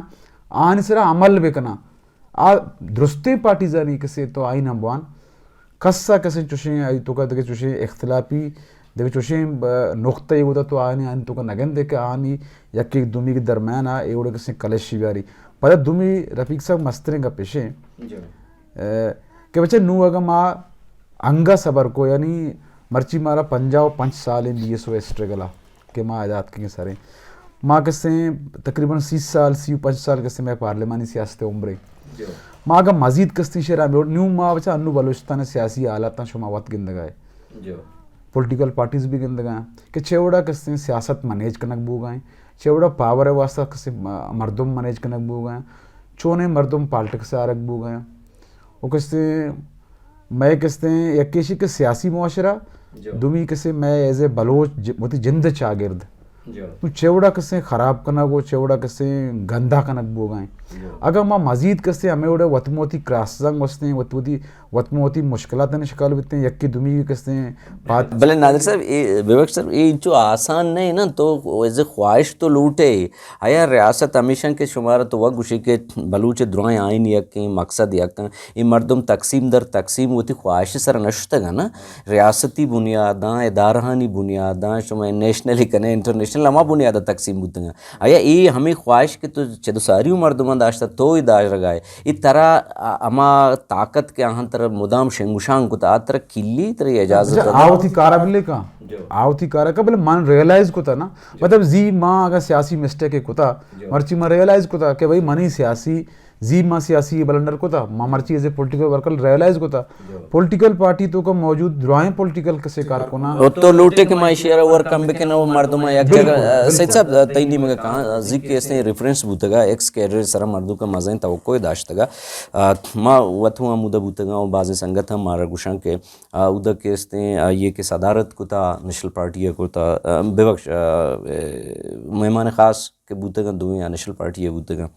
آن سرا عمل بکنا درستے پارٹیزانی کسے تو آئین ہموان کسا کسے چوشیں آئی تو کا دکھے چوشیں اختلافی دکھے چوشیں نقطہ یہ ہوتا تو آئین تو کا نگن دے کہ آنی یکی دومی کے درمیان آئے اوڑے کسے کلشی بیاری پر دومی رفیق صاحب مستریں کا پیشیں کہ بچے نو اگا ماں انگا صبر کو یعنی مرچی مارا 5 سال بی ایس او اسٹرگلا کہ ماں آزاد کی سارے ماں کسے تقریباً 35 سال کسے میں پارلیمانی سیاست عمرے ماں کا مزید کستی شرح میں نیو ماں بچہ انو بلوچستان سیاسی آلاتاں شما وقت گندگائے پولیٹیکل پارٹیز بھی گندگائیں کہ چھوڑا کستے سیاست منیج کنک بو گئیں چھوڑا پاور واسطہ کسے مردم منیج کنک بو گئیں چونے مردم پالٹکس سے آرک بو گئیں وہ کستے میں کستے یکیشی کے سیاسی معاشرہ دومی کسے میں ایز اے بلوچ موتی جند چاگرد تو چوڑا کسے خراب کنک ہو چوڑا کسے گندہ کنک بو گئیں اگر ماں مزید کسے ہمیں اوڑے وطموتی کراسزنگ وستے ہیں وطموتی مشکلات نے شکال بیتے ہیں یکی دومی کسے بلے نادر صاحب بیوک صاحب یہ جو آسان نہیں نا تو ایز خواہش تو لوٹے آیا ریاست ہمیشہ کے شمارہ تو وقت گوشی کے بلوچ دروائیں آئین یکیں مقصد یکیں یہ مردم تقسیم در تقسیم ہوتی خواہش سر نشتا گا نا ریاستی بنیاداں ادارہانی بنیاداں شما نیشنلی کنے انٹرنیشنل لما بنیادہ تقسیم ہوتے ہیں آیا یہ ہمیں خواہش کے تو چدو ساریوں مردمان داشتا تو ہی داش رگائے یہ طرح اما طاقت کے آہاں طرح مدام شنگوشان کو تا طرح کلی طرح اجازت آوتی کارا بلے کا आवती कार का बोले मन रियलाइज को था ना मतलब जी माँ अगर सियासी मिस्टेक एक होता मर्ची माँ रियलाइज को था कि भाई मनी सियासी जी माँ सियासी ब्लंडर को था माँ मर्ची as a political worker realise को था पॉलिटिकल पार्टी तो का मौजूद द्रोहें पॉलिटिकल के कारकुना तो लूटे के माइशेरा वर कम के ना मर्दों एक जगह सही साहब तैनी में कहा जी के इसने रेफरेंस बूतगा एक्स कैडर सरा मर्दों का मज़े तो कोई दाश्तगा माँ वथुआ मुदा बूतगा और बाज़ संगत हम मारा गुशां के उदा के इसने ये के सदारत को था नेशनल पार्टी को था बेबख्श मेहमान ख़ास के बूतगा दुनिया नेशनल पार्टी है बूतगा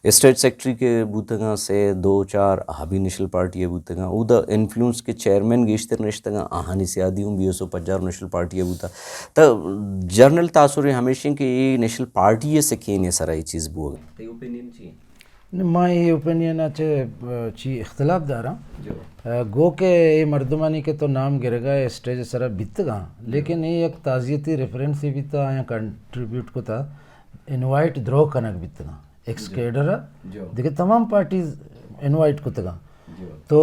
स्टेट सेक्रेटरी के बूतगा से 2-4 हाबी नेशनल पार्टी है बूतगा उदा इन्फ्लुएंस के चेयरमैन गेश्तर नश्तगा आहानी सियादी हूँ BSO 50 नेशनल पार्टी है बूता तो जर्नल तासुर हमेशा के ये नेशनल पार्टी है से केन ये सारा ये चीज़ बुआ ते ओपिनियन चाहिए माँ ये ओपिनियन अच्छे ची इख्तलाफ दारा गो के ये मर्दमानी के तो नाम गिरेगा स्टेज सारा बितगा लेकिन ये एक ताज़ियती रेफरेंस ही बिता या कंट्रीब्यूट को था इनवाइट द्रो कनक बितगा एक्स कैडर देखिए तमाम पार्टीज इनवाइट को तगा तो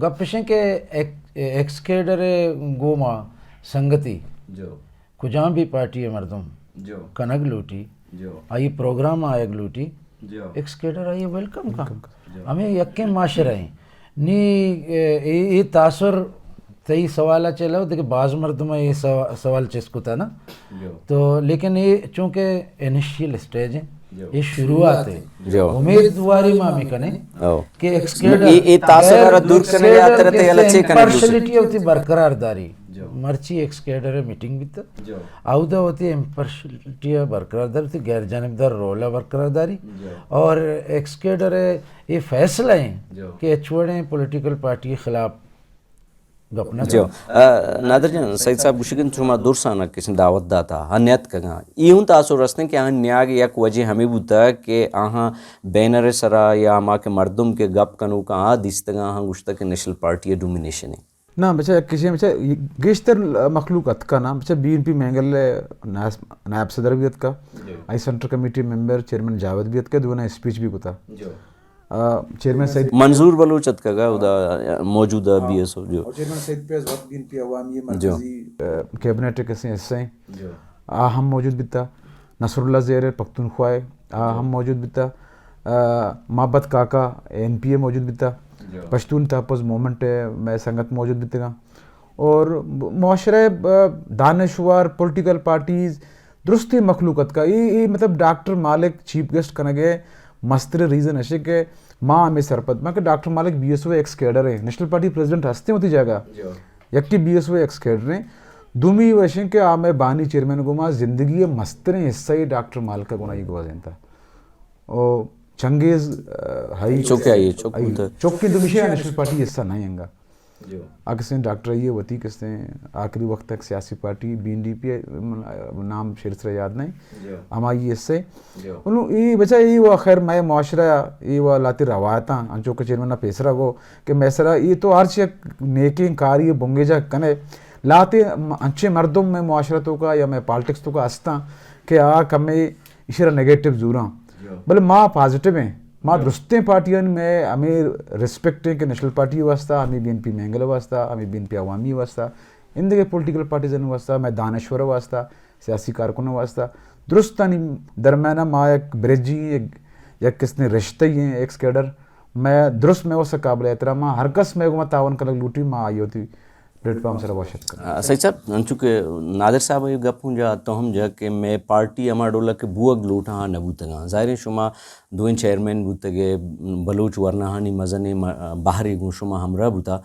गपेशें के एक्स कैडर गोमा संगति कुजां भी पार्टी है मर्दम कनक लूटी आई प्रोग्राम आयग लूटी एक्स कैडर आई वेलकम का हमें यक्के माशरा है नी ये तासुर तई सवाल चला देखिए बाज मर्दम ये सवाल चेस्को था ना तो लेकिन ये चूँकि इनिशियल स्टेज है ये शुरुआत है उम्मीदवारी मामी कने कि एक्सकेडर ये तासुर दूर करने जाते रहते अलग से कने इम्पार्शियलिटी होती बरकरार दारी मर्ची एक्सकेडर मीटिंग भी तो आउदा होती इम्पार्शियलिटी बरकरार दारी थी गैर जानिबदार रोला बरकरार दारी और एक्सकेडर ये फैसला है कि छोड़े पॉलिटिकल पार्टी के खिलाफ जो नादर जन सईद साहब गुशिगन चुमा दुरसाना किस्म दावत दाता हन्यत कगा यूं तासो रस्ते के न्याग एक वजह हमें बुता के आहा बैनर सरा या मा के मर्दम के गप कनु का दिस्तगा हां गुश्ता के नेशनल पार्टी डोमिनेशन है ना बच्चा किसी बच्चा गेश्तर मखलूकत का ना बच्चा BNP मैंगल नायब सदर भी का आई central committee member chairman Javed भी का दोनों स्पीच भी होता चेयरमैन सईद मंजूर बलूचत का उदा मौजूदा BSO जो चेयरमैन सईद पेज वक्त BNP अवामी मरकजी कैबिनेट के हिस्से हम मौजूद बिता नसरुल्लाह ज़ेर पख्तूनख्वा हम मौजूद बिता मोहब्बत काका NPA मौजूद बिता पश्तून तहफ़्फ़ुज़ मूवमेंट में संगत मौजूद बिता और मुआशरे दानश्वर पॉलिटिकल पार्टीज़ दुरुस्ती मखलूकत का ये मतलब डॉक्टर मालिक चीफ गेस्ट कनगे मस्तर रीज़न है कि माँ हमें सरपत माँ के डॉक्टर मालिक BSO एक्स कैडर है नेशनल पार्टी प्रेसिडेंट हंसते होती जगह यक्की BSO एक्स कैडर है दुमी वैसे के आमे बानी चेयरमैन गुमा जिंदगी मस्तर हिस्सा ही डॉक्टर मालिक का गुना ही गुआ देता और चंगेज हाई चौकी दुमिशे नेशनल पार्टी हिस्सा नहीं हैगा किसने डॉक्टर ये होती किसने आखिरी वक्त तक सियासी पार्टी BNDP नाम शेर याद नहीं हमारी इससे ये बचा ये वो खैर मैं मुआशरा ये वो लाती रवायत अंचो के चेयरमैन पेसरा को कि मैसरा ये तो अर्च नेकिंग कारी बुंगेजा कने लाते अच्छे मर्दों में मुआशरतों का या मैं पॉलिटिक्स तो का हंसता कि कमे इशरा नेगेटिव जूरा बोले माँ पॉजिटिव हैं माँ दुरुस्तें पार्टियों में हमें रिस्पेक्ट है कि नेशनल पार्टी वास्ता हमें BNP मैंगल वास्ता हमें BNP अवामी वास्ता इन के पॉलिटिकल पार्टीजन वास्ता मैं दानश्वर वास्ता सियासी कारकुनों वास्ता दुरुस्त दरमियाना माँ एक ब्रिजी या किसने रिश्ते ही हैं एक्स कैडर मैं दुरुस्त में वो काबिल एहतराम माँ हर कस में मैं तावन कलक लूटी माँ आई होती प्लेटफॉर्म से वाशत कर सही साहब चूँकि नादिर साहब ये गपूँ जा तो हम जा कि मैं पार्टी हमारा डोला के बुअग लूटा हाँ न बूतगा ज़ाहिर शुमा दो चेयरमैन बूतगे बलूच वरना हानी मज़ने बाहरी गु शुमा हमरा बूता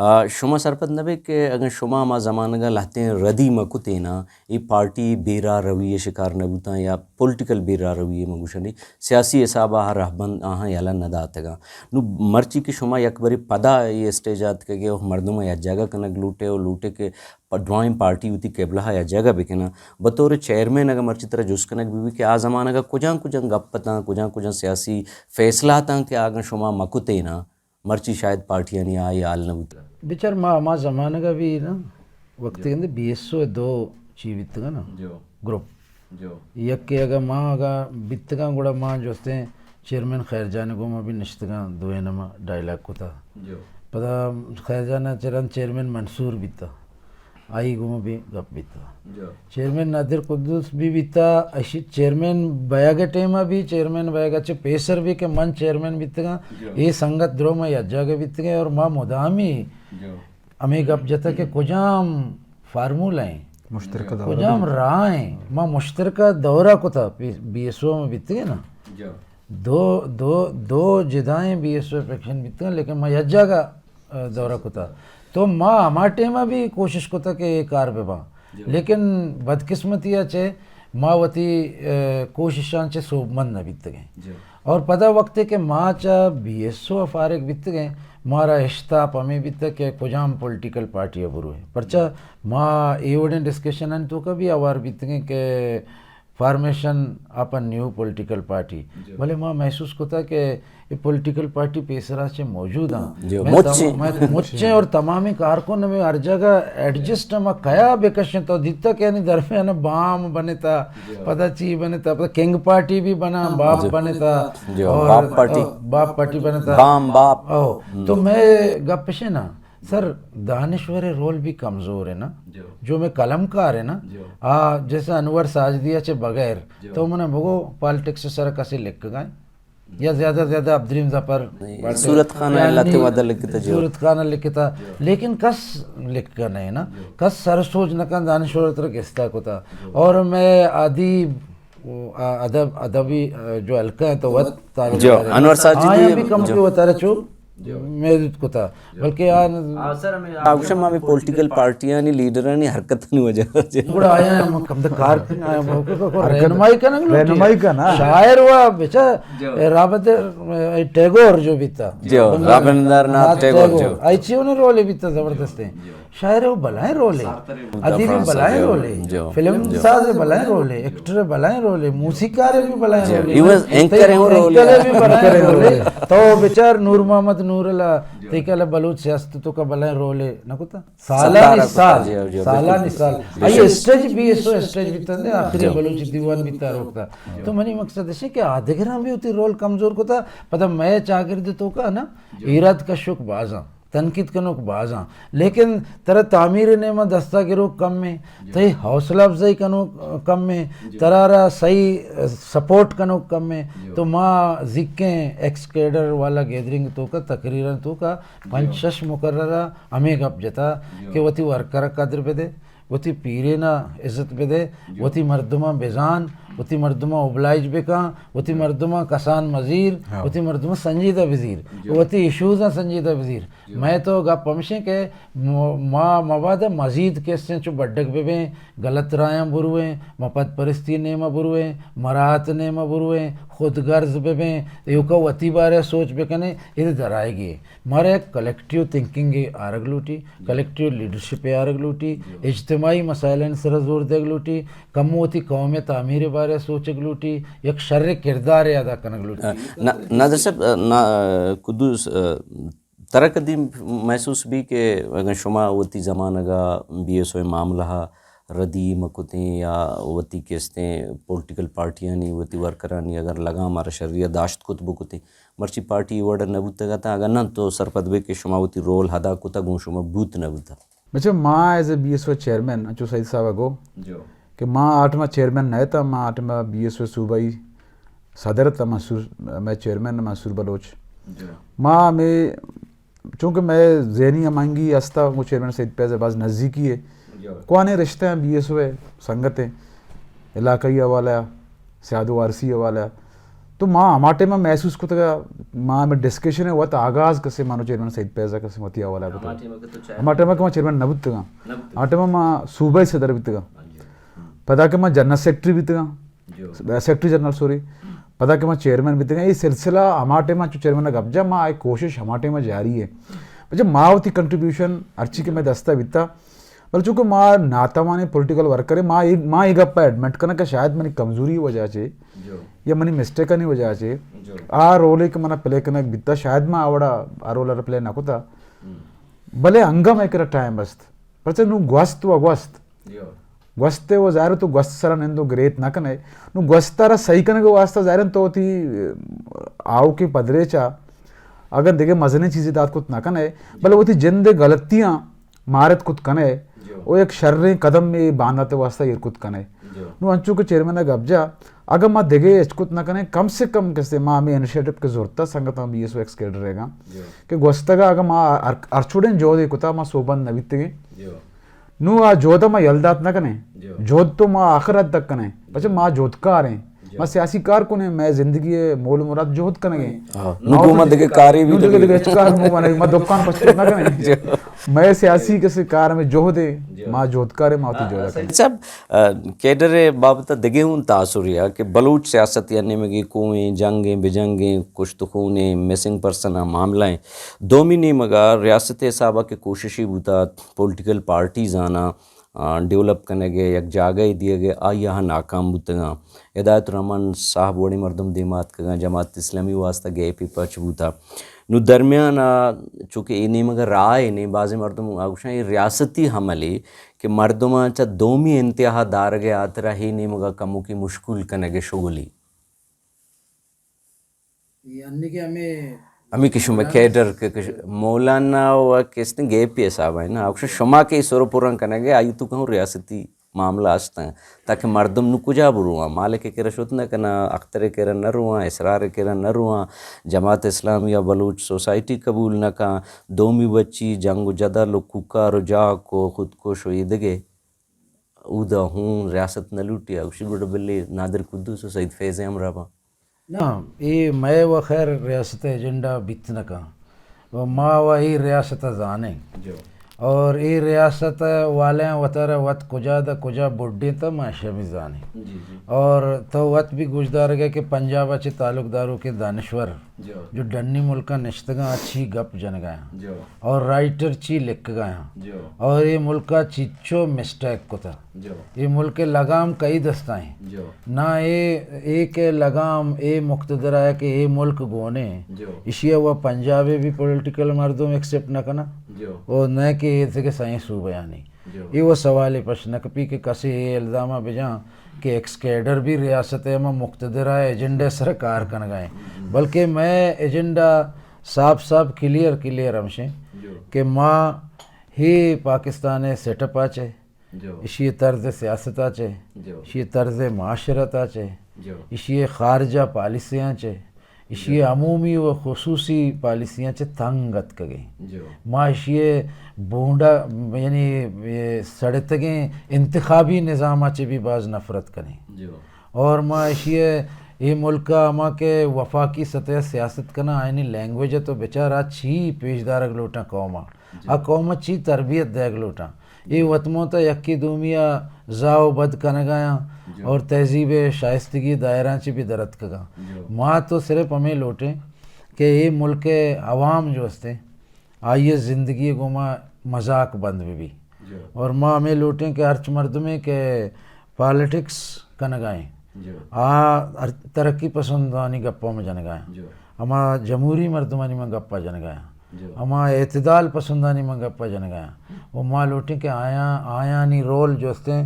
शुमा सरपत नबे के अगर शुमा हमा ज़माना लाते हैं रदी मकुते ना ये पार्टी बेरा रवैये शिकार नबूता या पॉलिटिकल बेरा रवैये मगुशनी सियासी हिसाबा हर रहबंद आहाँ याला नदातगा नु मर्ची की शुमा यकबरी पदा ये स्टेजात के मर्दों या जगह कनक लूटे और लूटे के ड्राइंग पार्टी होती केबला या जगह बिकना बतौर चेयरमैन अगर मर्ची तरह जुस कनक भी कि आ ज़माना का कुजां गप्पता कुजां सियासी फैसला था कि आगे शुमा मकुते ना मर्ची शायद पार्टियाँ नहीं आई आल न उतरा बेचार माँ ज़माने का भी ना वक्त के अंदर BSO 2 चीज बितगा ना ग्रुप यक के अगर माँ अगर बितगा गुड़ा माँ जोस्ते चेयरमैन खैर जाने को माँ भी निश्तगा दो है ना डायलॉग को था पता खैर जाना चरण चेयरमैन मंसूर बिता आई गुम भी गप बीता चेयरमैन नादिर कुद्दूस भी बीता अशी चेयरमैन बयागटेमा भी चेयरमैन बयागाचे पेसर भी के मन चेयरमैन बीतगा ये संगत द्रोम यज्जा के बीतगे और माँ मुदामी हमें गप जता के कुजाम फार्मूला है मुश्तरका कुजाम राय माँ मुश्तरका दौरा को था BSO में बीतगे ना दो जिदाएं BSO इलेक्शन बीतगे लेकिन माँ यज्जा का दौरा को था तो माँ हमारे में भी कोशिश को था कि कार पे बा लेकिन बदकिस्मतिया चे मावती कोशिशांचे सोबमंद न बीत गए और पता वक्त है कि माँ चा BSO अफारक बीत गए मारा इश्ताप हमें बीत के कुजाम पॉलिटिकल पार्टी बुरू है परचा माँ एवडें डिस्कशन तो कभी आवार बीत गए कि फॉर्मेशन अपन न्यू पॉलिटिकल पार्टी भले माँ महसूस होता कि ये पॉलिटिकल पार्टी पेसरा से मौजूद हैं मैं मुझे और तमामी कारकुन में हर जगह एडजस्ट मैं कया बेकशन तो दिखता क्या नहीं दरमियान बाम बने था पता ची बने था पता किंग पार्टी भी बना बाप बने था और बाप पार्टी बने था बाम बाप तो मैं गप से ना सर दानिश्वर रोल भी कमज़ोर है ना जो मैं कलमकार है ना जैसे अनवर साजदिया से बगैर तो मैंने भगो पॉलिटिक्स से सर कसे लिख गए या ज़्यादा अब्दुल जफर सूरत खाना लिखता सूरत खाना लिखता लेकिन कस लिख कर नहीं ना कस सर सोच न का दानिश्वर तरह किस्ता को था और मैं आदि अदबी जो हल्का है तो वह जो अनवर साजदी भी कम क्यों बता रहे छो मैं को था बल्कि यार आवश्यक में पॉलिटिकल पार्टियां नहीं लीडर नहीं हरकत नहीं वजह बड़ा आया हम कम तक कार आया रहनुमाई का ना शायर हुआ बेचा राबत टैगोर जो भी था जो रविंद्रनाथ टैगोर जो आईची ने रोल भी था जबरदस्त है शायर वो बलाएं रोले अदीब बलाएं रोले फिल्म साज बलाएं रोले एक्टर बलाएं रोले मूसिकार भी बलाएं रोले इवन एंकर भी बलाएं रोले तो बेचार नूर मोहम्मद नूरला तेकला बलूच सियासत तो का बलाएं रोले न कोता साला निसाल ये स्टेज भी सो स्टेज भी तंदे आखिरी बलूच दीवान भी ता रोकता तो मनी मकसद है कि आधेगरा भी होती रोल कमजोर को था पता मैं चागिर्द तो का ना इराद का शुक बाजा तनकीद कनो बाजा लेकिन तरह तामीर ने में दस्ता गिरो कम में तई हौसला अफजाई कनो कम में तरारा सही सपोर्ट कनो कम में तो माँ जिक्के एक्स कैडर वाला गैदरिंग तो का तकरीरन तो का पंचश मुकर्ररा हमें गप जता कि वती वर्कर कदर पे दे वती पीरे ना इज्जत पे दे वती मर्दमा बेजान वती मर्दमा उबलाइज बेका वती मर्दमा कसान मजीर वती मर्दमा संजीदा वजीर वती इशूज़ संजीदा वजीर मैं तो गप पमशे के माँ मवाद मजीद केस चो बड्डक बेबे गलत रायां बुरुए मपद परिस्थिति नेमा बुरुए मराहत नेमा बुरुए खुद गर्ज बेबे यो का वती बारे सोच बेकने इधर दराएगी मारे कलेक्टिव थिंकिंग आरग लूटी कलेक्टिव लीडरशिप आरग लूटी इज्तिमाई मसाइलन सर जोर देग लूटी कमोती कौम तामीर बारे सोचक लूटी एक शर्र किरदार अदा कनक लूटी नादर साहब कुद्दूस तरह कदी महसूस भी कि अगर शुमा वती ज़मानगा BSO मामला रदी मकुतें या वती केस्तें पॉलिटिकल पार्टियां नहीं वती वर्करानी अगर लगा हमारा शर्रिया दाश्त कुत बुकुतें मर्ची पार्टी वर्ड नबूता था अगर ना तो सरपदबे के शुमा वती रोल हदा कुता गुण शुमा बूत नबूता बच्चे माँ एज ए BSO चेयरमैन अचो सईद साहब अगो कि माँ 8वां चेयरमैन नहीं था माँ 8वां BSO सूबाई सदर था मैं चेयरमैन मंसूर बलोच माँ में चूँकि मैं ज़हनी अमांगी अस्ता वो चेयरमैन सईद फैज़ाबाज नज़दीकी है कौने रिश्ते हैं BSO है संगतें इलाकई हवाला सियादो वारसी हवाला तो माँ हमारे में महसूस को माँ में डिस्कशन है हुआ तो आगाज़ कसे मानो चेयरमैन सईद फैज़ा कसे मती हवाला हमारे में माँ चेयरमैन नबुत तगा हमारे में माँ सूबाई सदर भी तगा पता कि मैं जनरल सेक्रेटरी भी तगा सेक्रेटरी जनरल सॉरी पता कि मैं चेयरमैन भी तगा ये सिलसिला हमारे में जो चेयरमैन गब्जा माँ एक कोशिश हमारे में जारी है जब माँ होती कंट्रीब्यूशन अर्ची के मैं दस्ता बीता पर चूँकि माँ नातावाने पॉलिटिकल वर्कर है माँ एक गप्पा एडमिट करना कि शायद मेरी कमजोरी वजह से या मनी मिस्टेक नहीं वजह से आ रोल के मना प्ले करना बीता शायद मैं आवड़ा आ रोल प्ले ना कोता भले अंगम एक टाइम बस्त पर नु ग्वस्त व ग्वस्त ग्वस्ते वो ज़ाहिर तो ग्वस्त सरा नेंदो ग्रेट ना कने नु ग्वस्तारा सही कने को वास्ता ज़ाहिर तो थी आओ के पदरे चा अगर देखे मजने चीज़ें दात कुछ ना कने भले वो थी जिंदे गलतियाँ मारत कुछ कने वो एक शर्रे कदम में बांधते वास्ता इरकुत कने नु अंचू के चेयरमैन गब्जा अगर माँ देगे इचकुत ना कने कम से कम कैसे माँ हमें इनिशिएटिव के जरूरत संगत में बीएस एक्स केड रहेगा कि गोस्तगा अगर माँ अर्चुडेन जो दे कुता माँ सोबन नवित्ते नु आ जोधा माँ यलदात ना कने जोध तो माँ आखिरत तक कने बच्चे माँ जोधकार हैं माँ सियासी कारकुन है मैं जिंदगी मोल मुराद जोहद कनेगे हुकूमत के कार्य भी मैं दुकान पछते ना कने मैं सियासी के कार में जोहद है माँ जोधकार है माती जोहद कने सब केडरे बाबत दगे हूं तासुरिया कि बलूच सियासत यानी में की कुएं जंगें बिजंगें कुछ तो खूने मिसिंग पर्सन मामलाएं दोमिनी मगा रियासत साहबा के कोशिशें बूता पॉलिटिकल पार्टीज आना डेवलप करने गए एक जागे दिए गए आ यहाँ नाकाम बुतगा हिदायत रहमान साहब बड़ी मरदम दिमात का जमात इस्लामी वास्ता गए पी पच बूता नु दरमियान चूँकि इन्हीं मगर राय नहीं बाज़ मरदम आगुशा ये रियासती हमले कि मरदमा चा दोमी इंतहा दार गए आतरा ही नहीं मगर कमु की मुश्किल करने गए शुगली यानी कि हमें किशु में केडर के मौलाना व किसने गे पी साहब है ना अक्सर शुमा के सोरो पूरा करने गए आयु तो कहूँ रियासती मामला आस्ता है ताकि मर्दम नु कुजा बुरुआ मालिक के रशुत न करना अख्तर के रन न रुआ इसरार के रन न रुआ जमात इस्लाम या बलूच सोसाइटी कबूल न का दोमी बच्ची जंग जदा लो कुका रुजा को खुद को शहीदगे उदा हूँ रियासत न लूटिया उसी गुड़ बिल्ली नादिर कुद्दूस सईद फैज़ अमराबा ना ये मैं व खैर रियासत एजेंडा बितन का वो माँ वही रियासत जाने और ये रियासत वाले वतर वत कुजा द कुजा बुढ़ी तो माशा भी जाने और तो वत भी गुजदार गए कि पंजाब अच्छे ताल्लुकदारों के दानश्वर जो डन्नी मुल्का निश्तगा अच्छी गप जन गया और राइटर ची लिख गया और ये मुल्का चिच्चो मिस्टेक को था ये मुल्क के लगाम कई दस्ताएं ना ये एक लगाम ए मुख्तदर है कि ये मुल्क गोने इशिया वह पंजाबी भी पॉलिटिकल मर्दों एक्सेप्ट न करना और न कि ये के सही सूबयानी ये वो सवाल है प्रश्न कपी के कसे ये इल्ज़ाम बिजा कि एक्सकेडर भी रियासत में मुख्तदर है एजेंडे सरकार कन गए बल्कि मैं एजेंडा साफ साफ क्लियर हमसे कि माँ ही पाकिस्तान सेटअप आचे इसी तर्ज सियासत आचे इसी तर्ज माशरत आचे इसी खारजा पॉलिसियाँ चे इसी अमूमी व खसूसी पॉलिसियाँ चे तंगत का गई माँ इसी बूंदा यानी सड़तगे इंतखाबी निज़ाम चे भी बाज नफ़रत करें और माँ इसी ये मुल्क माँ के वफाकी सतह सियासत करना आयनी लैंग्वेज है तो बेचारा छी पेशदार अगलोटा कौमा आ कौमा छी तरबियत दे अगलोटा ये वतमों तो यक्की दूमिया जाओ बद कन गया और तहजीब शाइस्तगी दायरा से भी दरद कगा माँ तो सिर्फ हमें लौटे कि ये मुल्क के अवाम जो हस्ते आइए ज़िंदगी को माँ मजाक बंद भी और माँ हमें लौटें कि अर्च मर्द में के पॉलिटिक्स कन गए तरक्की पसंदानी गप्पों में जन गया हमा जमहूरी मर्दमानी में गप्पा जन गया हमा एतदाल पसंदानी में गप्पा जन गया वो माँ लौटे के आया नहीं रोल जो हस्ते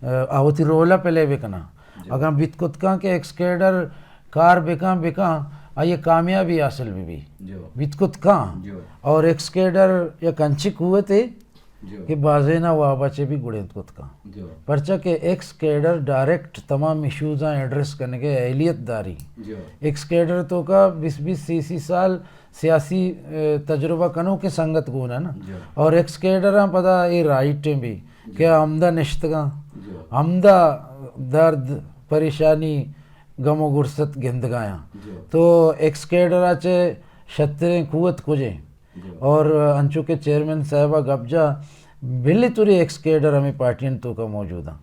आवती रोला पहले बेकना अगर बितकुतका के एक्सकेडर कार बेका ये कामयाबी हासिल भी बितकुतका और एक्सकेडर या कंचिक हुए थे कि बाजेना वहाँ बचे भी गुड़ेत कुतका परचा के एक्सकेडर डायरेक्ट तमाम इश्यूज़ एड्रेस करने के अहलियत दारी एक्सकेडर तो का 20-30 साल सियासी तजुर्बा कनो के संगत गुना ना और एक्सकेडर पता ये राइट भी क्या आमदा निश्तगा आमदा दर्द परेशानी गमो गुरसत गिंदगाया तो एक्सकेडर आचे शतरें कुवत कुजे और अंचू के चेयरमैन साहबा गब्जा बिल्ली तुरी एक्सकेडर हमें पार्टियां तो का मौजूदा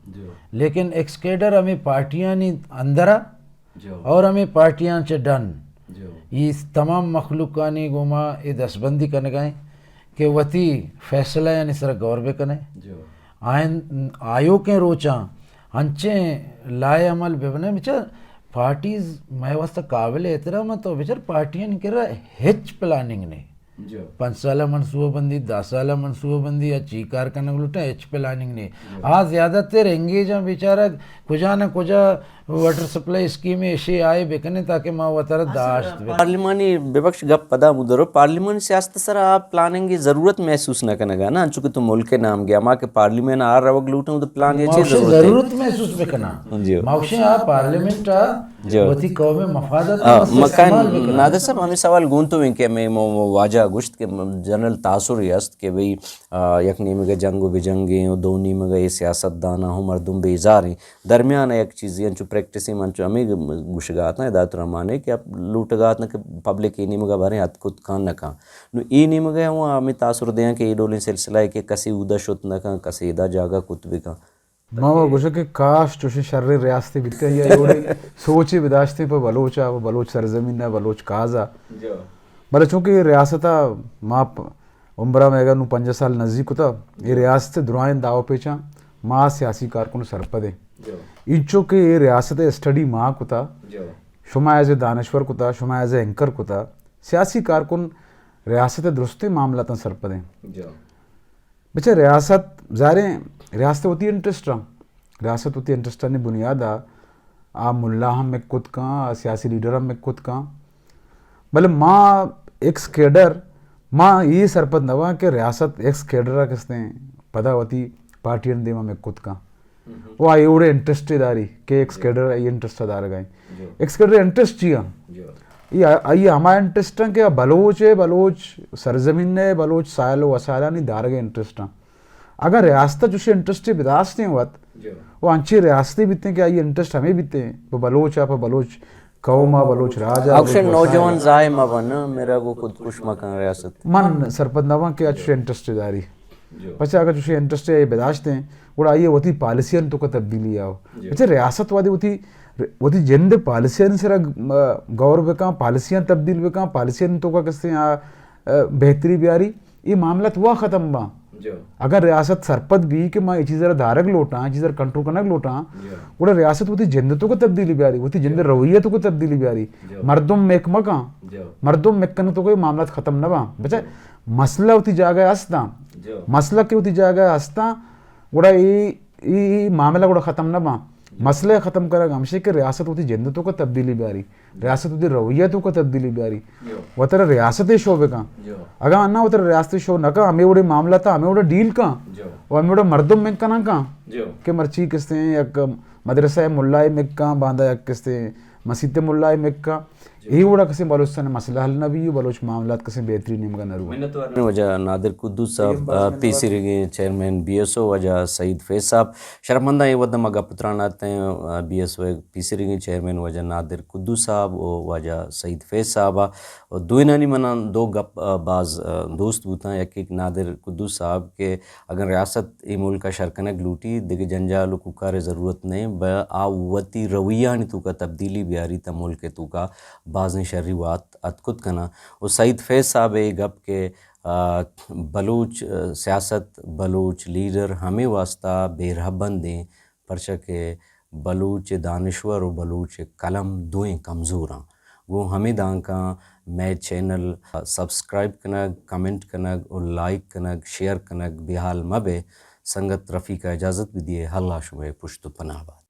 लेकिन एक्सकेडर हमें पार्टियां नहीं अंदरा और हमें पार्टियां चे डन ये तमाम मखलूकानी गुमा ये दसबंदी करने गए कि वती फैसला यानी सर गौर बे कने आयन आयो के रोचा अंचे लाए अमल बेबने बेचार पार्टीज मैं वास्ता काबिल एहतराम तो बेचार पार्टियां नहीं कर रहा हिच प्लानिंग ने 5 साल मनसूबाबंदी 10 साल मनसूबाबंदी या चीकार करने लुटा एच प्लानिंग ने आज ज़्यादातर एंगेज हैं बेचारा कुजा न कुजा वाटर सप्लाई स्कीम ऐसे आए बेकने ताकि माँ वतर दाश्त पार्लिमानी विपक्ष गप पदा मुदरो पार्लिमान सियासत सर आप प्लानिंग की जरूरत महसूस न करेगा ना चूंकि तुम मुल्क के नाम गया माँ के पार्लिमेंट आ रवक लूटूं तो प्लान ये चीज जरूरत महसूस बेकना मावशे आ पार्लिमेंट आ वती कौमे मफादत मकान नादर साहब हमें सवाल गूंतो हैं कि मैं वाजा गुश्त के जनरल तासुर यस्त के भाई यकनी में जंग बिजंगे दोनी में गए सियासत दाना हो मर्दुम बेजार हैं दरमियान एक चीज़ जो प्रैक्टिस मन हमें गुशगात ना दात रमाने कि आप लूटगात ना कि पब्लिक इनी में भरे हाथ खुद कान न का नो इनी में गए हुआ हमें तासुर दें कि डोली सिलसिला है कि कसी उदा शुत न का कसी इदा जागा कुतबी का मावा गुशा के काश चुशी शर्रे रियासती बिते या योड़ी सोची बिदाश्ते पर बलोचा वो बलोच सरजमीन ना बलोच काजा बले चूंकि रियासता माँ उम्रा में अगर 5 साल नज़दीक होता ये रियासत दुरान दाव पेचा माँ सियासी कारकुन सरपदे इंचो के ये रियासत स्टडी माँ कुता शुमा एज ए दानश्वर कुता शुमा एज ए एंकर कुता सियासी कारकुन रियासत दुरुस्ती मामला तन सरपदे बच्चे रियासत ज़ारे रियासत होती है इंटरेस्ट रियासत होती है इंटरेस्ट ने बुनियाद आ मुल्ला हम में खुद का सियासी लीडर हम में खुद का भले माँ एक्स केडर माँ ये सरपद नवा कि रियासत एक्स केडर किसने पता होती पार्टी देवा में खुद का वो आई उड़े इंटरेस्टेदारी के एक्स केडर ये इंटरेस्टेदार गए एक्स केडर इंटरेस्ट चिया ये हमारा इंटरेस्ट है कि बलोच है बलोच सरजमीन है बलोच सायलो वसायला नहीं दार गए इंटरेस्ट अगर रियासत जो इंटरेस्ट बिदास नहीं हुआ वो अच्छी रियासती बीतते क्या ये इंटरेस्ट हमें बीतते हैं वो बलोच आप बलोच कौमा बलोच राजा अक्सर नौजवान जाए मवन मेरा को खुद कुछ मकान रियासत मन सरपद नवा के अच्छे इंटरेस्ट दारी बच्चा अगर जो इंटरेस्ट है बिदाश्ते हैं वो आइए होती पॉलिसियन तो का तब्दीली आओ बच्चे रियासत वादी होती जिंद पॉलिसियन से गौरव का पॉलिसियन तब्दील वे का पॉलिसियन तो का किससे बेहतरी बिहारी ये मामला हुआ ख़त्म बा अगर रियासत सरपद भी कि माँ ये चीज़ धारक लोटा चीज़ कंट्रोल करना लोटा वो रियासत होती जिंदतों को तब्दीली बिहारी होती जिंद रवैयतों को तब्दीली बिहारी मर्दुम मेकमा का मर्दुम मेकन तो कोई मामला ख़त्म न बा बच्चा मसला होती जागा हंसता मसला के होती जागा हंसता गुड़ा ये मामला गुड़ा ख़त्म न बा मसले ख़त्म करेगा हमसे कि रियासत होती जिंदतों को तब्दीली बिहारी रियासत होती रवैयतों को तब्दीली बिहारी वो तेरा रियासत शोबे का अगर अन्ना वो तेरा रियासती शो न का हमें उड़े मामला था हमें उड़े डील का वो हमें उड़े मर्दम में का ना का कि मर्ची किसते या मदरसा मुल्ला में का बांधा या किसते मस्जिद मुल्ला में का यही उड़ा किसी बलोचिस्तान मसला हल न भी बलोच मामलात किसी बेहतरीन निमगा नरू वजह नादिर कुद्दूस साहब पीसी रिगी चेयरमैन बीएसओ वजह सईद फैज साहब शर्मंदा ये वद मगा पुत्रानाते हैं बीएसओ पीसी रिगी चेयरमैन वजह नादिर कुद्दूस साहब और वजह सईद फैज साहब और दुइनानी मना दो गप बाज दोस्त बूता एक नादिर कुद्दूस साहब के अगर रियासत ई मुल्क का शरकनक लूटी दिग जंजाल कुकार ज़रूरत नहीं ब आवती रवैया तू का तब्दीली बिहारी त मुल्क तू का बाज़ शर्री वात अतकुत कना और सईद फैज साहब ए गप के बलूच सियासत बलूच लीडर हमें वास्ता बेरहबन दें परचा के बलूच दानश्वर और बलूच कलम दोएं कमज़ोर हैं वो हमें दां का मैं चैनल सब्सक्राइब कनक कमेंट कनक और लाइक कनक शेयर कनक बिहाल मबे संगत रफ़ी का इजाज़त भी दिए हल्ला शुमे पुश्त पनाहबाद।